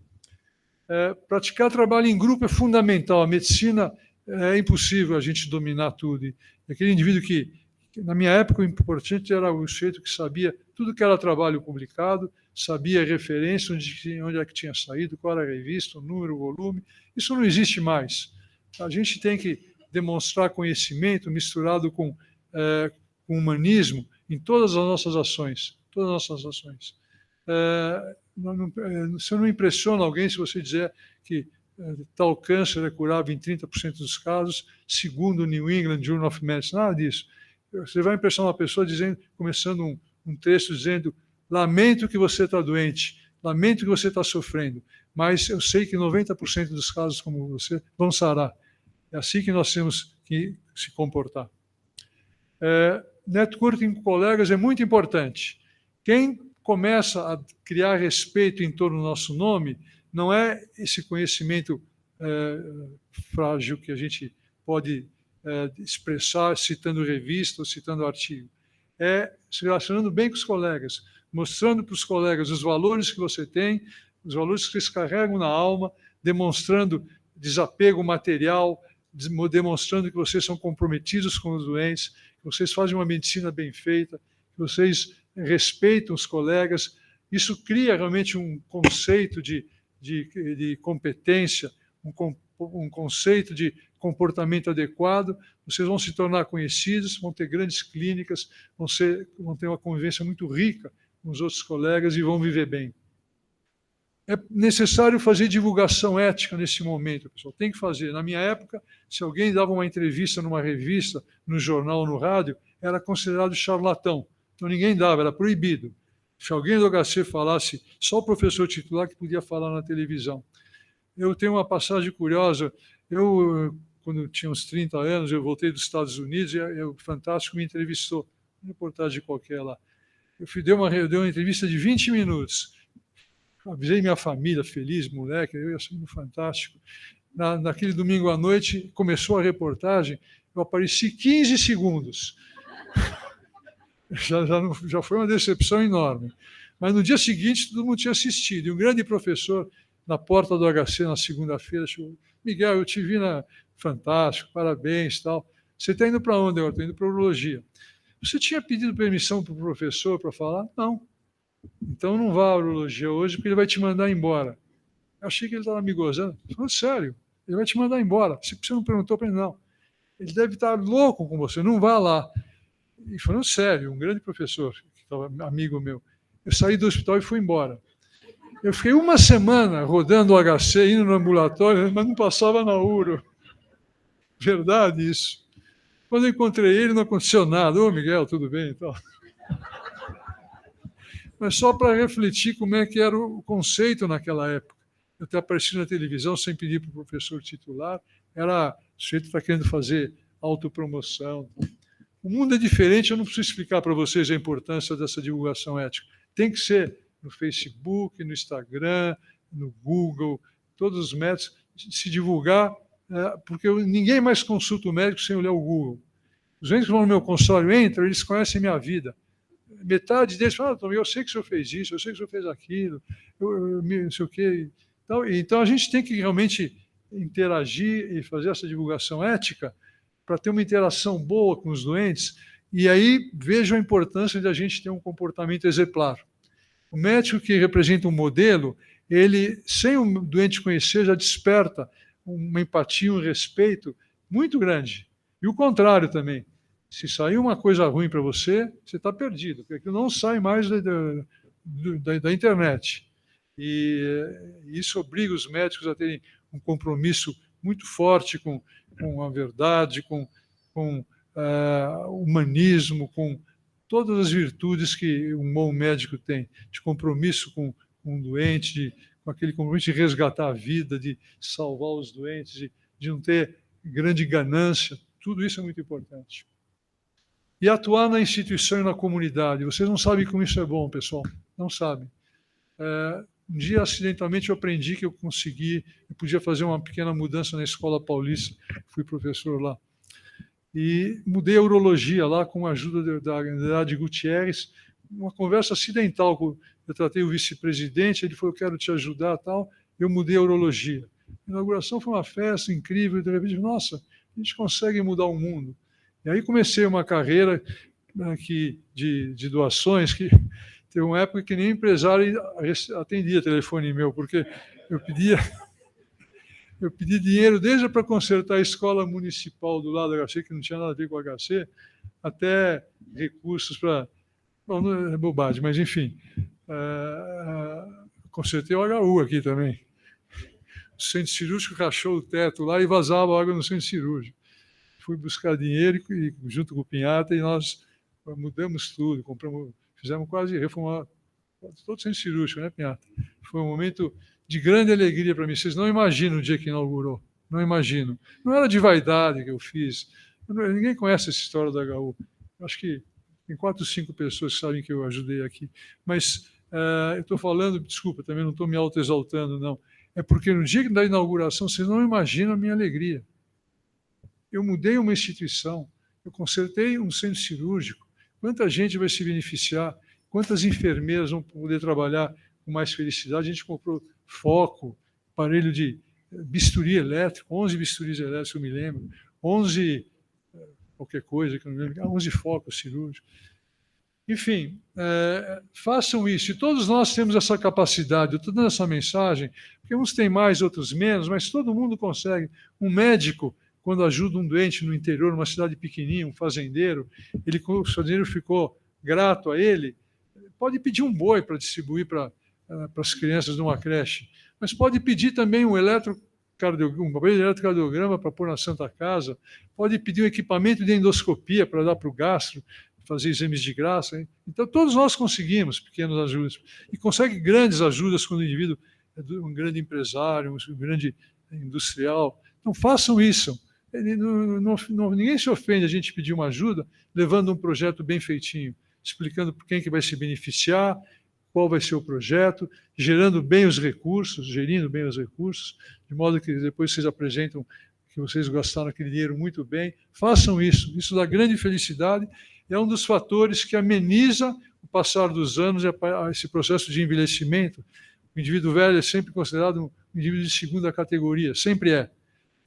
Praticar trabalho em grupo é fundamental. A medicina é impossível a gente dominar tudo. E aquele indivíduo que, na minha época, o importante era o sujeito que sabia tudo que era trabalho publicado, sabia a referência, onde é que tinha saído, qual era a revista, o número, o volume. Isso não existe mais. A gente tem que demonstrar conhecimento misturado com humanismo em todas as nossas ações. Todas as nossas ações. Você não impressiona alguém se você dizer que tal câncer é curável em 30% dos casos, segundo o New England Journal of Medicine, nada disso. Você vai impressionar uma pessoa começando um texto dizendo: lamento que você está doente, lamento que você está sofrendo, mas eu sei que 90% dos casos como você vão sarar. É assim que nós temos que se comportar. Networking com colegas é muito importante. Quem começa a criar respeito em torno do nosso nome não é esse conhecimento frágil que a gente pode expressar citando revista ou citando artigo. É se relacionando bem com os colegas, mostrando para os colegas os valores que você tem, os valores que vocês carregam na alma, demonstrando desapego material, demonstrando que vocês são comprometidos com os doentes, que vocês fazem uma medicina bem feita, que vocês respeitam os colegas. Isso cria realmente um conceito de competência, um conceito de comportamento adequado. Vocês vão se tornar conhecidos, vão ter grandes clínicas, vão ter uma convivência muito rica com os outros colegas e vão viver bem. É necessário fazer divulgação ética nesse momento, pessoal. Tem que fazer. Na minha época, se alguém dava uma entrevista numa revista, no jornal ou no rádio, era considerado charlatão. Então ninguém dava, era proibido. Se alguém do HC falasse, só o professor titular que podia falar na televisão. Eu tenho uma passagem curiosa. Quando eu tinha uns 30 anos, eu voltei dos Estados Unidos e o Fantástico me entrevistou, uma reportagem qualquer lá. Eu dei uma entrevista de 20 minutos. Avisei minha família, feliz, moleque, eu ia sair no Fantástico. Naquele domingo à noite, começou a reportagem, eu apareci 15 segundos. Já foi uma decepção enorme. Mas no dia seguinte, todo mundo tinha assistido. E um grande professor, na porta do HC, na segunda-feira, chegou: Miguel, eu te vi na Fantástico, parabéns, tal. Você está indo para onde agora? Estou indo para urologia. Você tinha pedido permissão para o professor para falar? Não. Então não vá à urologia hoje, porque ele vai te mandar embora. Eu achei que ele estava me gozando. Ele falou: sério, ele vai te mandar embora. Você não perguntou para ele, não. Ele deve estar louco com você, não vá lá. E falando sério, um grande professor, que estava amigo meu. Eu saí do hospital e fui embora. Eu fiquei uma semana rodando o HC, indo no ambulatório, mas não passava na uro. Verdade isso. Quando eu encontrei ele, não aconteceu nada. Ô, Miguel, tudo bem? Então... Mas só para refletir como é que era o conceito naquela época. Eu ter aparecido na televisão sem pedir para o professor titular, o sujeito está querendo fazer autopromoção. O mundo é diferente, eu não preciso explicar para vocês a importância dessa divulgação ética. Tem que ser no Facebook, no Instagram, no Google, todos os métodos, se divulgar, porque ninguém mais consulta o médico sem olhar o Google. Os médicos que vão no meu consultório, entram, eles conhecem minha vida. Metade deles falam: eu sei que o senhor fez isso, eu sei que o senhor fez aquilo, eu não sei o quê. Então, a gente tem que realmente interagir e fazer essa divulgação ética para ter uma interação boa com os doentes, e aí vejo a importância de a gente ter um comportamento exemplar. O médico que representa um modelo, ele, sem o doente conhecer, já desperta uma empatia, um respeito muito grande. E o contrário também. Se sair uma coisa ruim para você, você está perdido, porque aquilo não sai mais da internet. E isso obriga os médicos a terem um compromisso muito forte com a verdade, com humanismo, com todas as virtudes que um bom médico tem, de compromisso com um doente, com aquele compromisso de resgatar a vida, de salvar os doentes, de não ter grande ganância. Tudo isso é muito importante. E atuar na instituição e na comunidade. Vocês não sabem como isso é bom, pessoal. Não sabem. Um dia, acidentalmente, eu aprendi que eu podia fazer uma pequena mudança na Escola Paulista. Fui professor lá. E mudei a urologia lá com a ajuda da Andrade Gutierrez. Uma conversa acidental. Eu tratei o vice-presidente, ele falou: eu quero te ajudar, tal. Eu mudei a urologia. A inauguração foi uma festa incrível. De repente, nossa, a gente consegue mudar o mundo. E aí comecei uma carreira de doações, que teve uma época que nem empresário atendia telefone meu, porque eu pedi dinheiro desde para consertar a escola municipal do lado do HC, que não tinha nada a ver com o HC, até recursos para... Bom, não é bobagem, mas enfim. Consertei o HU aqui também. O centro cirúrgico rachou o teto lá e vazava água no centro cirúrgico. Fui buscar dinheiro e, junto com o Pinhata, e nós mudamos tudo, fizemos quase reformar todo o centro cirúrgico, né, Pinhata? Foi um momento de grande alegria para mim. Vocês não imaginam o dia que inaugurou, não imaginam. Não era de vaidade que eu fiz. Ninguém conhece essa história da HU. Acho que tem 4 ou 5 pessoas que sabem que eu ajudei aqui. Mas eu estou falando, desculpa, também não estou me autoexaltando, não. É porque no dia da inauguração, vocês não imaginam a minha alegria. Eu mudei uma instituição, eu consertei um centro cirúrgico. Quanta gente vai se beneficiar, quantas enfermeiras vão poder trabalhar com mais felicidade. A gente comprou foco, aparelho de bisturi elétrico, 11 bisturis elétricos, eu me lembro, 11 qualquer coisa, que eu não lembro, alguns de foco cirúrgico. Enfim, façam isso. E todos nós temos essa capacidade. Eu estou dando essa mensagem, porque uns têm mais, outros menos, mas todo mundo consegue. Um médico, quando ajuda um doente no interior, numa cidade pequenininha, um fazendeiro, o fazendeiro ficou grato a ele, pode pedir um boi para distribuir para as crianças numa creche, mas pode pedir também um aparelho de eletrocardiograma para pôr na Santa Casa, pode pedir um equipamento de endoscopia para dar para o gastro, fazer exames de graça. Hein? Então, todos nós conseguimos pequenas ajudas. E consegue grandes ajudas quando o indivíduo é um grande empresário, um grande industrial. Então, façam isso. Ninguém se ofende a gente pedir uma ajuda levando um projeto bem feitinho, explicando por quem que vai se beneficiar, qual vai ser o projeto, gerindo bem os recursos, de modo que depois vocês apresentam que vocês gastaram aquele dinheiro muito bem. Façam isso. Isso dá grande felicidade. É um dos fatores que ameniza o passar dos anos e esse processo de envelhecimento. O indivíduo velho é sempre considerado um indivíduo de segunda categoria, sempre é.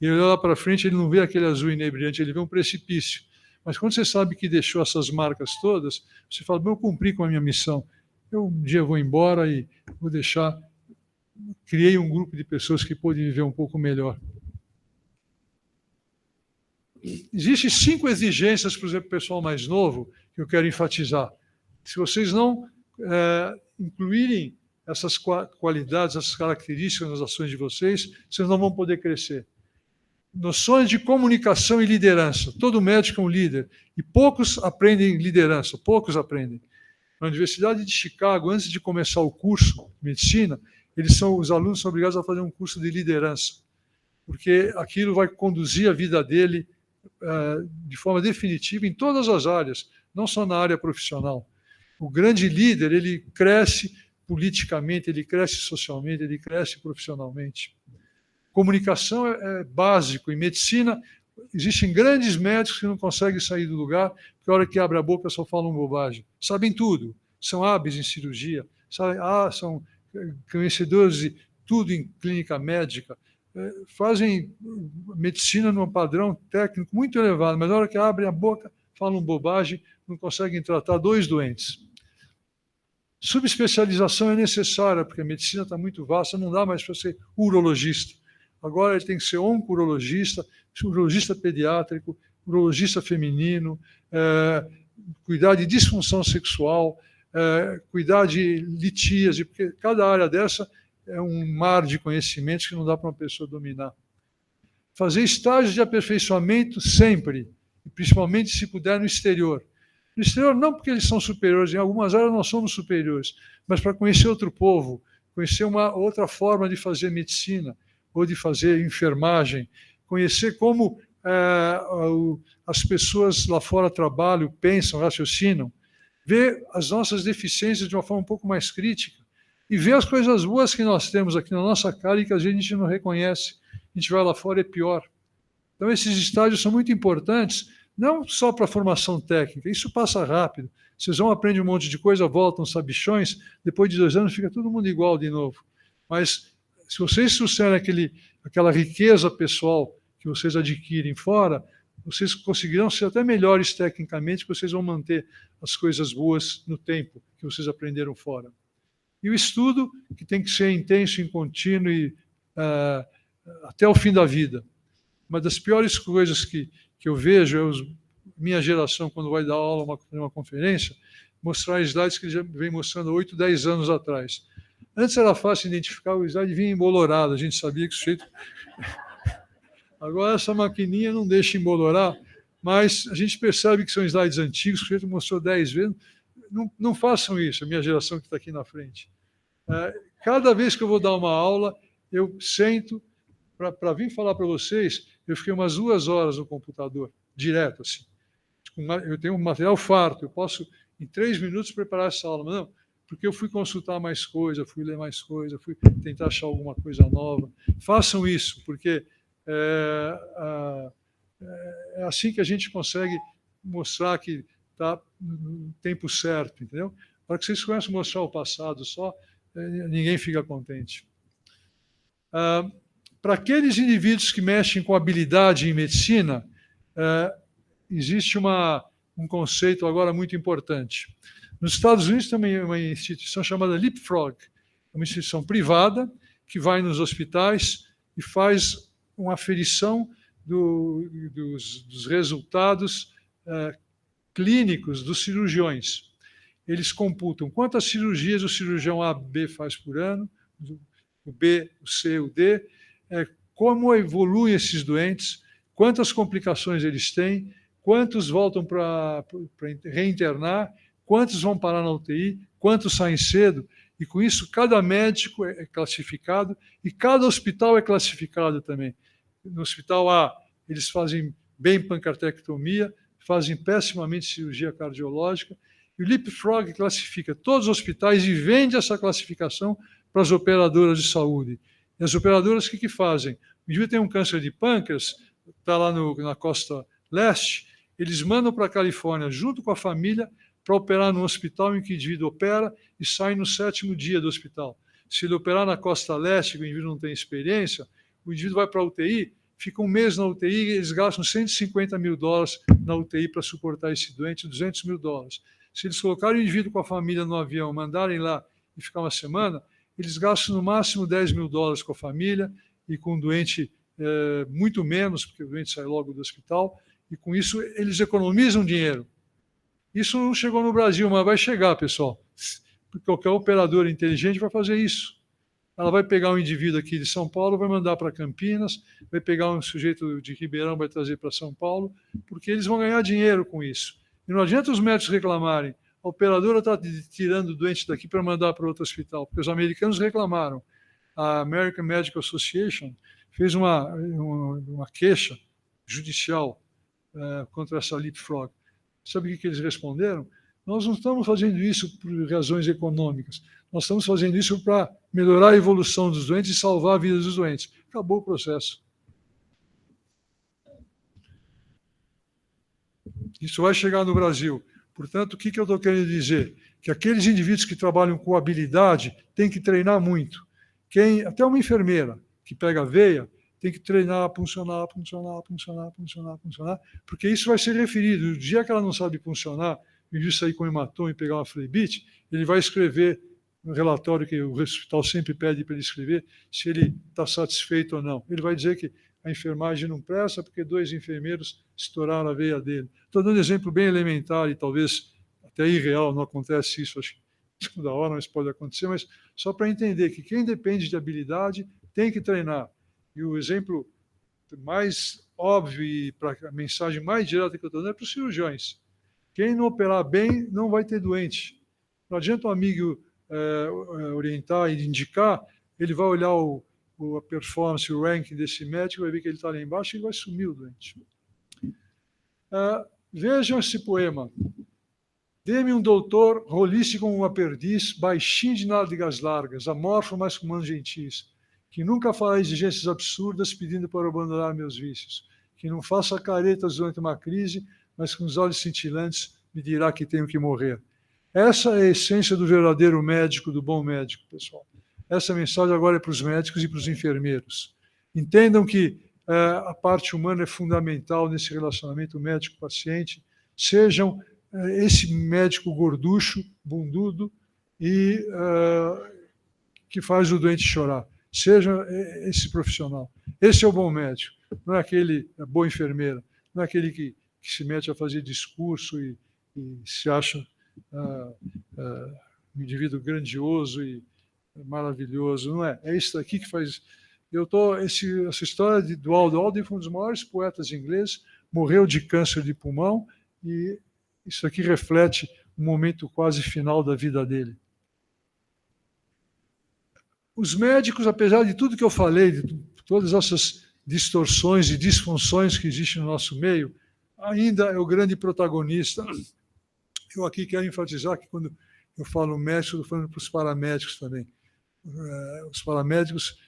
E ele olha lá para frente, ele não vê aquele azul inebriante, ele vê um precipício. Mas quando você sabe que deixou essas marcas todas, você fala, eu cumpri com a minha missão. Eu um dia vou embora e vou deixar... Criei um grupo de pessoas que podem viver um pouco melhor. Existem 5 exigências, por exemplo, para o pessoal mais novo, que eu quero enfatizar. Se vocês não incluírem essas qualidades, essas características nas ações de vocês não vão poder crescer. Noções de comunicação e liderança. Todo médico é um líder. E poucos aprendem liderança, poucos aprendem. Na Universidade de Chicago, antes de começar o curso de medicina, os alunos são obrigados a fazer um curso de liderança, porque aquilo vai conduzir a vida dele de forma definitiva em todas as áreas, não só na área profissional. O grande líder, ele cresce politicamente, ele cresce socialmente, ele cresce profissionalmente. Comunicação é básico. Em medicina, existem grandes médicos que não conseguem sair do lugar, porque a hora que abre a boca só falam bobagem. Sabem tudo, são hábeis em cirurgia, são conhecedores de tudo em clínica médica, fazem medicina num padrão técnico muito elevado, mas na hora que abrem a boca, falam bobagem, não conseguem tratar 2 doentes. Subespecialização é necessária, porque a medicina está muito vasta, não dá mais para ser urologista. Agora ele tem que ser onco-urologista, urologista pediátrico, urologista feminino, cuidar de disfunção sexual, cuidar de litíase, porque cada área dessa é um mar de conhecimentos que não dá para uma pessoa dominar. Fazer estágios de aperfeiçoamento sempre, e principalmente se puder no exterior. No exterior não porque eles são superiores, em algumas áreas nós somos superiores, mas para conhecer outro povo, conhecer uma outra forma de fazer medicina, ou de fazer enfermagem, conhecer como as pessoas lá fora trabalham, pensam, raciocinam, ver as nossas deficiências de uma forma um pouco mais crítica e ver as coisas boas que nós temos aqui na nossa cara e que a gente não reconhece. A gente vai lá fora e é pior. Então, esses estágios são muito importantes, não só para a formação técnica, isso passa rápido. Vocês vão aprender um monte de coisa, voltam sabichões, depois de 2 anos fica todo mundo igual de novo. Mas se vocês trouxerem aquela riqueza pessoal que vocês adquirem fora, vocês conseguirão ser até melhores tecnicamente, porque vocês vão manter as coisas boas no tempo que vocês aprenderam fora. E o estudo, que tem que ser intenso e contínuo e, até o fim da vida. Uma das piores coisas que eu vejo é minha geração, quando vai dar aula, uma conferência, mostrar slides que ele já vem mostrando 8, 10 anos atrás. Antes era fácil identificar, o slide vinha embolorado, a gente sabia que o sujeito... Agora essa maquininha não deixa embolorar, mas a gente percebe que são slides antigos, que o sujeito mostrou 10 vezes. Não façam isso, a minha geração que está aqui na frente. Cada vez que eu vou dar uma aula, eu sento para vir falar para vocês, eu fiquei umas 2 horas no computador, direto, assim. Eu tenho um material farto, eu posso, em 3 minutos, preparar essa aula, mas não, porque eu fui consultar mais coisa, fui ler mais coisa, fui tentar achar alguma coisa nova. Façam isso, porque é assim que a gente consegue mostrar que está no tempo certo, entendeu? Para que vocês começam a mostrar o passado só, ninguém fica contente. Para aqueles indivíduos que mexem com habilidade em medicina, existe um conceito agora muito importante. Nos Estados Unidos também é uma instituição chamada Leapfrog, uma instituição privada que vai nos hospitais e faz uma aferição dos resultados clínicos dos cirurgiões. Eles computam quantas cirurgias o cirurgião A, B faz por ano, o B, o C, o D, como evoluem esses doentes, quantas complicações eles têm, quantos voltam para reinternar, quantos vão parar na UTI, quantos saem cedo, e com isso cada médico é classificado e cada hospital é classificado também. No hospital A, eles fazem bem pancreatectomia, fazem pessimamente cirurgia cardiológica, e o Leapfrog classifica todos os hospitais e vende essa classificação para as operadoras de saúde. E as operadoras, o que fazem? O indivíduo tem um câncer de pâncreas, está lá na costa leste, eles mandam para a Califórnia, junto com a família, para operar no hospital em que o indivíduo opera e sai no 7º dia do hospital. Se ele operar na costa leste, que o indivíduo não tem experiência, o indivíduo vai para a UTI, fica um mês na UTI e eles gastam $150 mil na UTI para suportar esse doente, $200 mil. Se eles colocarem o indivíduo com a família no avião, mandarem lá e ficar uma semana, eles gastam no máximo $10 mil com a família e com o doente muito menos, porque o doente sai logo do hospital, e com isso eles economizam dinheiro. Isso não chegou no Brasil, mas vai chegar, pessoal. Porque qualquer operadora inteligente vai fazer isso. Ela vai pegar um indivíduo aqui de São Paulo, vai mandar para Campinas, vai pegar um sujeito de Ribeirão, vai trazer para São Paulo, porque eles vão ganhar dinheiro com isso. E não adianta os médicos reclamarem, a operadora está tirando o doente daqui para mandar para outro hospital, porque os americanos reclamaram. A American Medical Association fez uma queixa judicial contra essa Leapfrog. Sabe o que eles responderam? Nós não estamos fazendo isso por razões econômicas, nós estamos fazendo isso para melhorar a evolução dos doentes e salvar a vida dos doentes. Acabou o processo. Isso vai chegar no Brasil. Portanto, o que eu estou querendo dizer? Que aqueles indivíduos que trabalham com habilidade têm que treinar muito. Até uma enfermeira que pega a veia tem que treinar, puncionar, porque isso vai ser referido. No dia que ela não sabe puncionar, e de sair com hematoma e pegar uma fleebite, ele vai escrever no relatório que o hospital sempre pede para ele escrever, se ele está satisfeito ou não. Ele vai dizer que a enfermagem não presta porque 2 enfermeiros estouraram a veia dele. Estou dando um exemplo bem elementar e talvez até irreal, não acontece isso, acho que toda hora, mas pode acontecer, mas só para entender que quem depende de habilidade tem que treinar. E o exemplo mais óbvio e para a mensagem mais direta que eu estou dando é para os cirurgiões. Quem não operar bem não vai ter doente. Não adianta um amigo orientar e indicar, ele vai olhar a performance, o ranking desse médico, vai ver que ele está lá embaixo e vai sumir o doente. Vejam esse poema. Dê-me um doutor, rolice como uma perdiz, baixinho de nádegas largas, amorfo, mas com mãos gentis, que nunca fará exigências absurdas pedindo para abandonar meus vícios, que não faça caretas durante uma crise, mas com os olhos cintilantes me dirá que tenho que morrer. Essa é a essência do verdadeiro médico, do bom médico, pessoal. Essa mensagem agora é para os médicos e para os enfermeiros. Entendam que a parte humana é fundamental nesse relacionamento médico-paciente. Sejam esse médico gorducho, bundudo, e que faz o doente chorar. Seja esse profissional. Esse é o bom médico. Não é aquele boa enfermeira. Não é aquele que se mete a fazer discurso e se acha um indivíduo grandioso e maravilhoso. Não é. É isso aqui que faz... Essa história do Aldrin foi um dos maiores poetas ingleses, morreu de câncer de pulmão, e isso aqui reflete o momento quase final da vida dele. Os médicos, apesar de tudo que eu falei, de todas essas distorções e disfunções que existem no nosso meio, ainda é o grande protagonista. Eu aqui quero enfatizar que quando eu falo médico, estou falando para os paramédicos também. Os paramédicos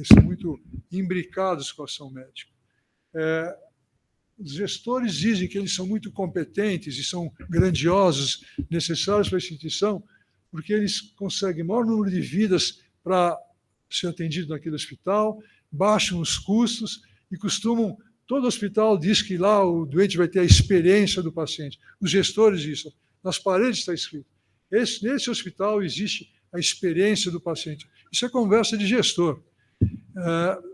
são muito imbricados com a ação médica. Os gestores dizem que eles são muito competentes e são grandiosos, necessários para a instituição, porque eles conseguem maior número de vidas para ser atendido naquele hospital, baixam os custos e costumam Todo hospital diz que lá o doente vai ter a experiência do paciente. Os gestores dizem, nas paredes está escrito. Nesse hospital existe a experiência do paciente. Isso é conversa de gestor.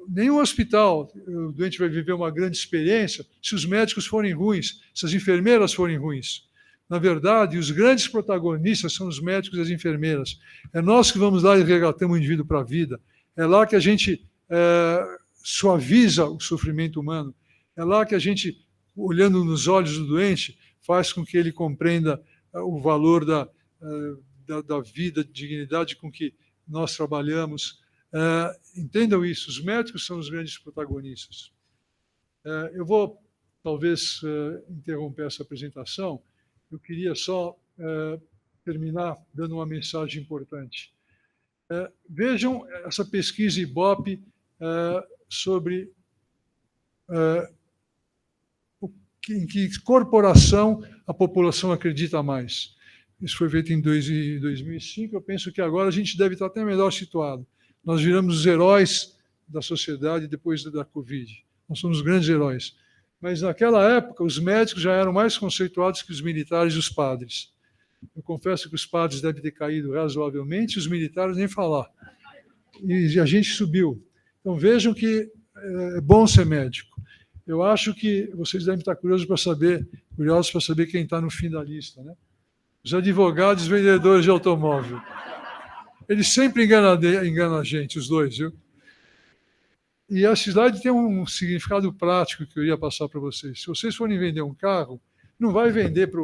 Nenhum hospital o doente vai viver uma grande experiência se os médicos forem ruins, se as enfermeiras forem ruins. Na verdade, os grandes protagonistas são os médicos e as enfermeiras. É nós que vamos lá e resgatamos o indivíduo para a vida. É lá que a gente suaviza o sofrimento humano. É lá que a gente, olhando nos olhos do doente, faz com que ele compreenda o valor da vida, da dignidade com que nós trabalhamos. Entendam isso, os médicos são os grandes protagonistas. Eu vou, talvez, interromper essa apresentação. Eu queria só terminar dando uma mensagem importante. Vejam essa pesquisa Ibope sobre em que corporação a população acredita mais. Isso foi feito em 2005, eu penso que agora a gente deve estar até melhor situado. Nós viramos os heróis da sociedade depois da Covid. Nós somos os grandes heróis. Mas naquela época, os médicos já eram mais conceituados que os militares e os padres. Eu confesso que os padres devem ter caído razoavelmente, os militares nem falar. E a gente subiu. Então vejam que é bom ser médico. Eu acho que vocês devem estar curiosos para saber quem está no fim da lista, né? Os advogados e vendedores de automóvel. Eles sempre enganam a gente, os dois, viu? E essa slide tem um significado prático que eu ia passar para vocês. Se vocês forem vender um carro, não vai vender para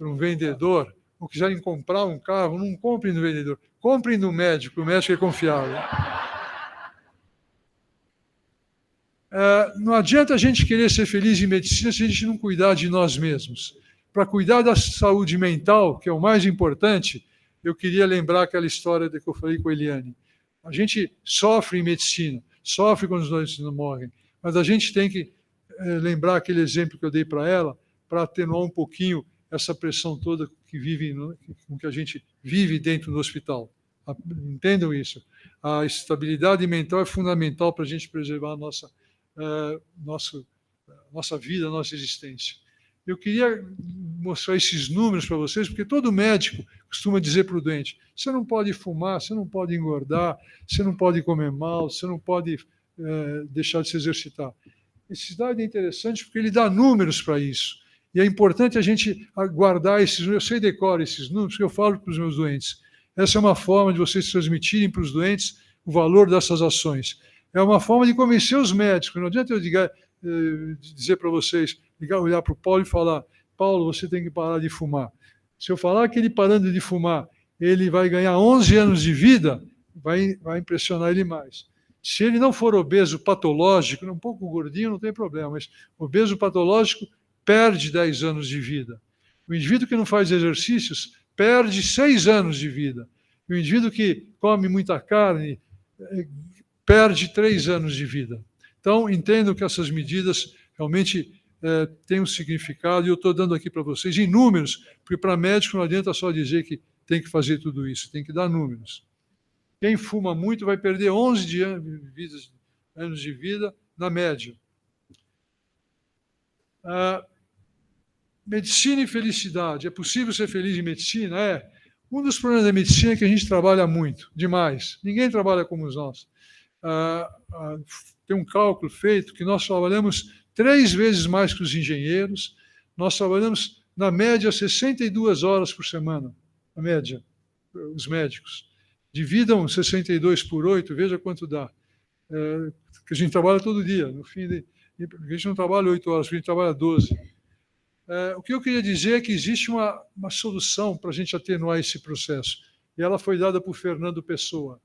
um vendedor, ou quiserem comprar um carro, não comprem no vendedor, comprem no médico, o médico é confiável. Não adianta a gente querer ser feliz em medicina se a gente não cuidar de nós mesmos. Para cuidar da saúde mental, que é o mais importante, eu queria lembrar aquela história que eu falei com a Eliane. A gente sofre em medicina, sofre quando os doentes não morrem, mas a gente tem que lembrar aquele exemplo que eu dei para ela, para atenuar um pouquinho essa pressão toda com que a gente vive dentro do hospital. Entendam isso. A estabilidade mental é fundamental para a gente preservar a nossa vida, a nossa existência. Eu queria mostrar esses números para vocês, porque todo médico costuma dizer para o doente, você não pode fumar, você não pode engordar, você não pode comer mal, você não pode deixar de se exercitar. Esse dado é interessante porque ele dá números para isso. E é importante a gente guardar esses números. Eu sei decorar esses números, porque eu falo para os meus doentes. Essa é uma forma de vocês transmitirem para os doentes o valor dessas ações. É uma forma de convencer os médicos. Não adianta eu dizer para vocês, olhar para o Paulo e falar, Paulo, você tem que parar de fumar. Se eu falar que ele parando de fumar, ele vai ganhar 11 anos de vida, vai impressionar ele mais. Se ele não for obeso patológico, um pouco gordinho não tem problema, mas obeso patológico perde 10 anos de vida. O indivíduo que não faz exercícios perde 6 anos de vida. O indivíduo que come muita carne perde 3 anos de vida. Então, entendo que essas medidas realmente têm um significado, e eu estou dando aqui para vocês em números, porque para médico não adianta só dizer que tem que fazer tudo isso, tem que dar números. Quem fuma muito vai perder 11 anos de vida, na média. Medicina e felicidade. É possível ser feliz em medicina? É. Um dos problemas da medicina é que a gente trabalha muito, demais. Ninguém trabalha como nós. Tem um cálculo feito que nós trabalhamos 3 vezes mais que os engenheiros. Nós trabalhamos, na média, 62 horas por semana. Na média, os médicos. Dividam 62 por 8, veja quanto dá. Que a gente trabalha todo dia. No fim, a gente não trabalha 8 horas, a gente trabalha 12. O que eu queria dizer é que existe uma solução para a gente atenuar esse processo. E ela foi dada por Fernando Pessoa.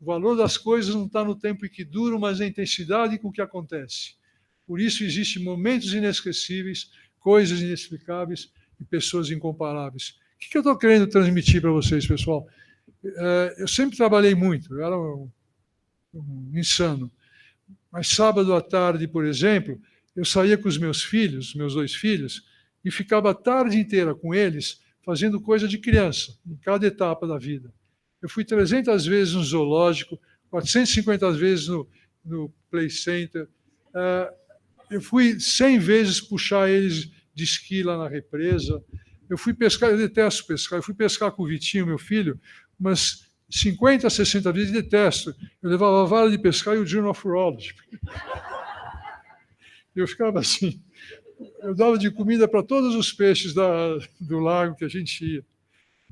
O valor das coisas não está no tempo em que duram, mas na intensidade com que acontece. Por isso, existem momentos inesquecíveis, coisas inexplicáveis e pessoas incomparáveis. O que eu estou querendo transmitir para vocês, pessoal? Eu sempre trabalhei muito, eu era um insano. Mas sábado à tarde, por exemplo, eu saía com os meus filhos, meus 2 filhos, e ficava a tarde inteira com eles, fazendo coisa de criança, em cada etapa da vida. Eu fui 300 vezes no zoológico, 450 vezes no play center. Eu fui 100 vezes puxar eles de esqui lá na represa. Eu fui pescar, eu detesto pescar. Eu fui pescar com o Vitinho, meu filho, umas 50, 60 vezes, detesto. Eu levava a vara de pescar e o Journal of Urology. Eu ficava assim. Eu dava de comida para todos os peixes do lago que a gente ia.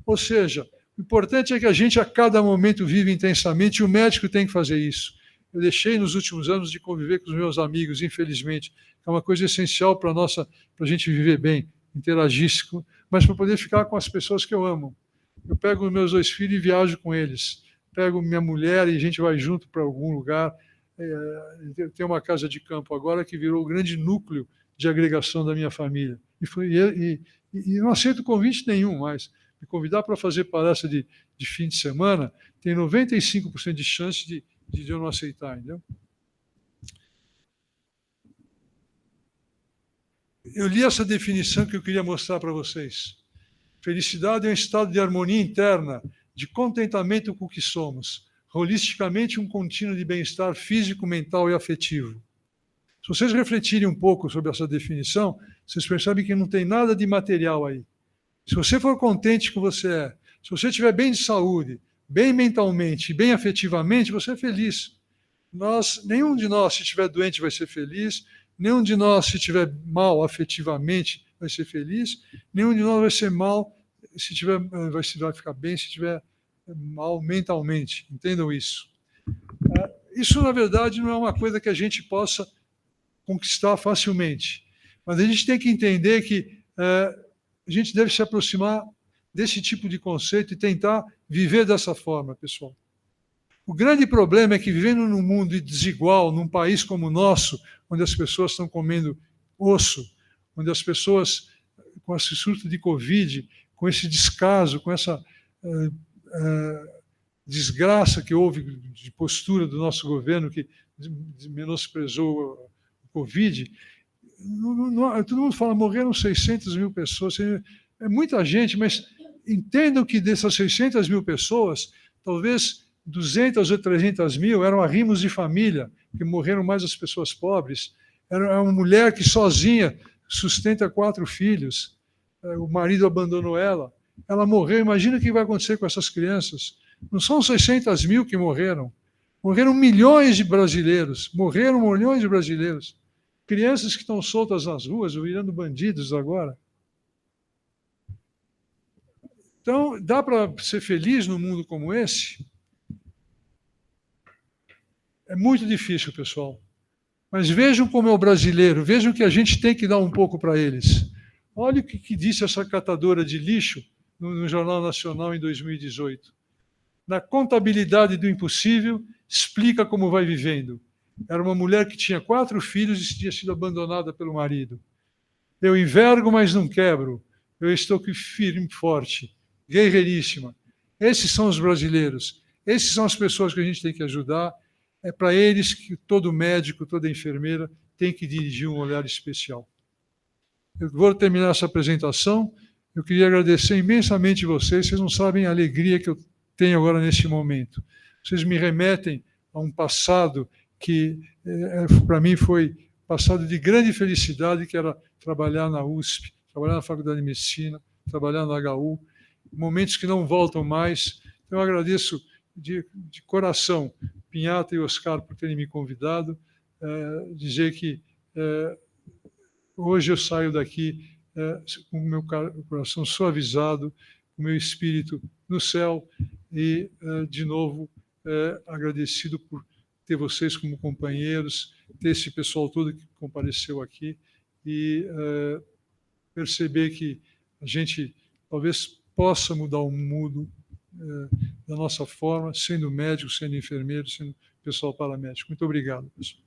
Ou seja, o importante é que a gente, a cada momento, vive intensamente, e o médico tem que fazer isso. Eu deixei nos últimos anos de conviver com os meus amigos, infelizmente, que é uma coisa essencial para a gente viver bem, interagir, mas para poder ficar com as pessoas que eu amo. Eu pego os meus 2 filhos e viajo com eles. Pego minha mulher e a gente vai junto para algum lugar. Tem uma casa de campo agora que virou o grande núcleo de agregação da minha família. E não aceito convite nenhum mais. Me convidar para fazer palestra de fim de semana, tem 95% de chance de eu não aceitar, entendeu? Eu li essa definição que eu queria mostrar para vocês. Felicidade é um estado de harmonia interna, de contentamento com o que somos, holisticamente um contínuo de bem-estar físico, mental e afetivo. Se vocês refletirem um pouco sobre essa definição, vocês percebem que não tem nada de material aí. Se você for contente com o que você é, se você estiver bem de saúde, bem mentalmente, bem afetivamente, você é feliz. Nenhum de nós, se estiver doente, vai ser feliz. Nenhum de nós, se estiver mal afetivamente, vai ser feliz. Nenhum de nós vai ser mal, vai ficar bem se estiver mal mentalmente. Entendam isso. Isso, na verdade, não é uma coisa que a gente possa conquistar facilmente. Mas a gente tem que entender que a gente deve se aproximar desse tipo de conceito e tentar viver dessa forma, pessoal. O grande problema é que, vivendo num mundo desigual, num país como o nosso, onde as pessoas estão comendo osso, onde as pessoas, com esse surto de Covid, com esse descaso, com essa desgraça que houve de postura do nosso governo, que menosprezou o Covid, todo mundo fala, morreram 600 mil pessoas, é muita gente, mas entendam que dessas 600 mil pessoas, talvez 200 ou 300 mil eram arrimos de família, que morreram mais as pessoas pobres. Era uma mulher que sozinha sustenta 4 filhos, o marido abandonou ela, ela morreu. Imagina o que vai acontecer com essas crianças. Não são 600 mil que morreram milhões de brasileiros, crianças que estão soltas nas ruas, virando bandidos agora. Então, dá para ser feliz num mundo como esse? É muito difícil, pessoal. Mas vejam como é o brasileiro, vejam que a gente tem que dar um pouco para eles. Olha o que disse essa catadora de lixo no Jornal Nacional em 2018. Na contabilidade do impossível, explica como vai vivendo. Era uma mulher que tinha 4 filhos e tinha sido abandonada pelo marido. Eu envergo, mas não quebro. Eu estou firme e forte, guerreiríssima. Esses são os brasileiros. Esses são as pessoas que a gente tem que ajudar. É para eles que todo médico, toda enfermeira tem que dirigir um olhar especial. Eu vou terminar essa apresentação. Eu queria agradecer imensamente vocês. Vocês não sabem a alegria que eu tenho agora nesse momento. Vocês me remetem a um passado que, para mim, foi passado de grande felicidade, que era trabalhar na USP, trabalhar na Faculdade de Medicina, trabalhar na HU, momentos que não voltam mais. Então, eu agradeço de coração Pinhata e Oscar por terem me convidado, dizer que hoje eu saio daqui com o meu coração suavizado, com o meu espírito no céu e, de novo, agradecido por ter vocês como companheiros, ter esse pessoal todo que compareceu aqui e perceber que a gente talvez possa mudar o mundo da nossa forma, sendo médico, sendo enfermeiro, sendo pessoal paramédico. Muito obrigado, pessoal.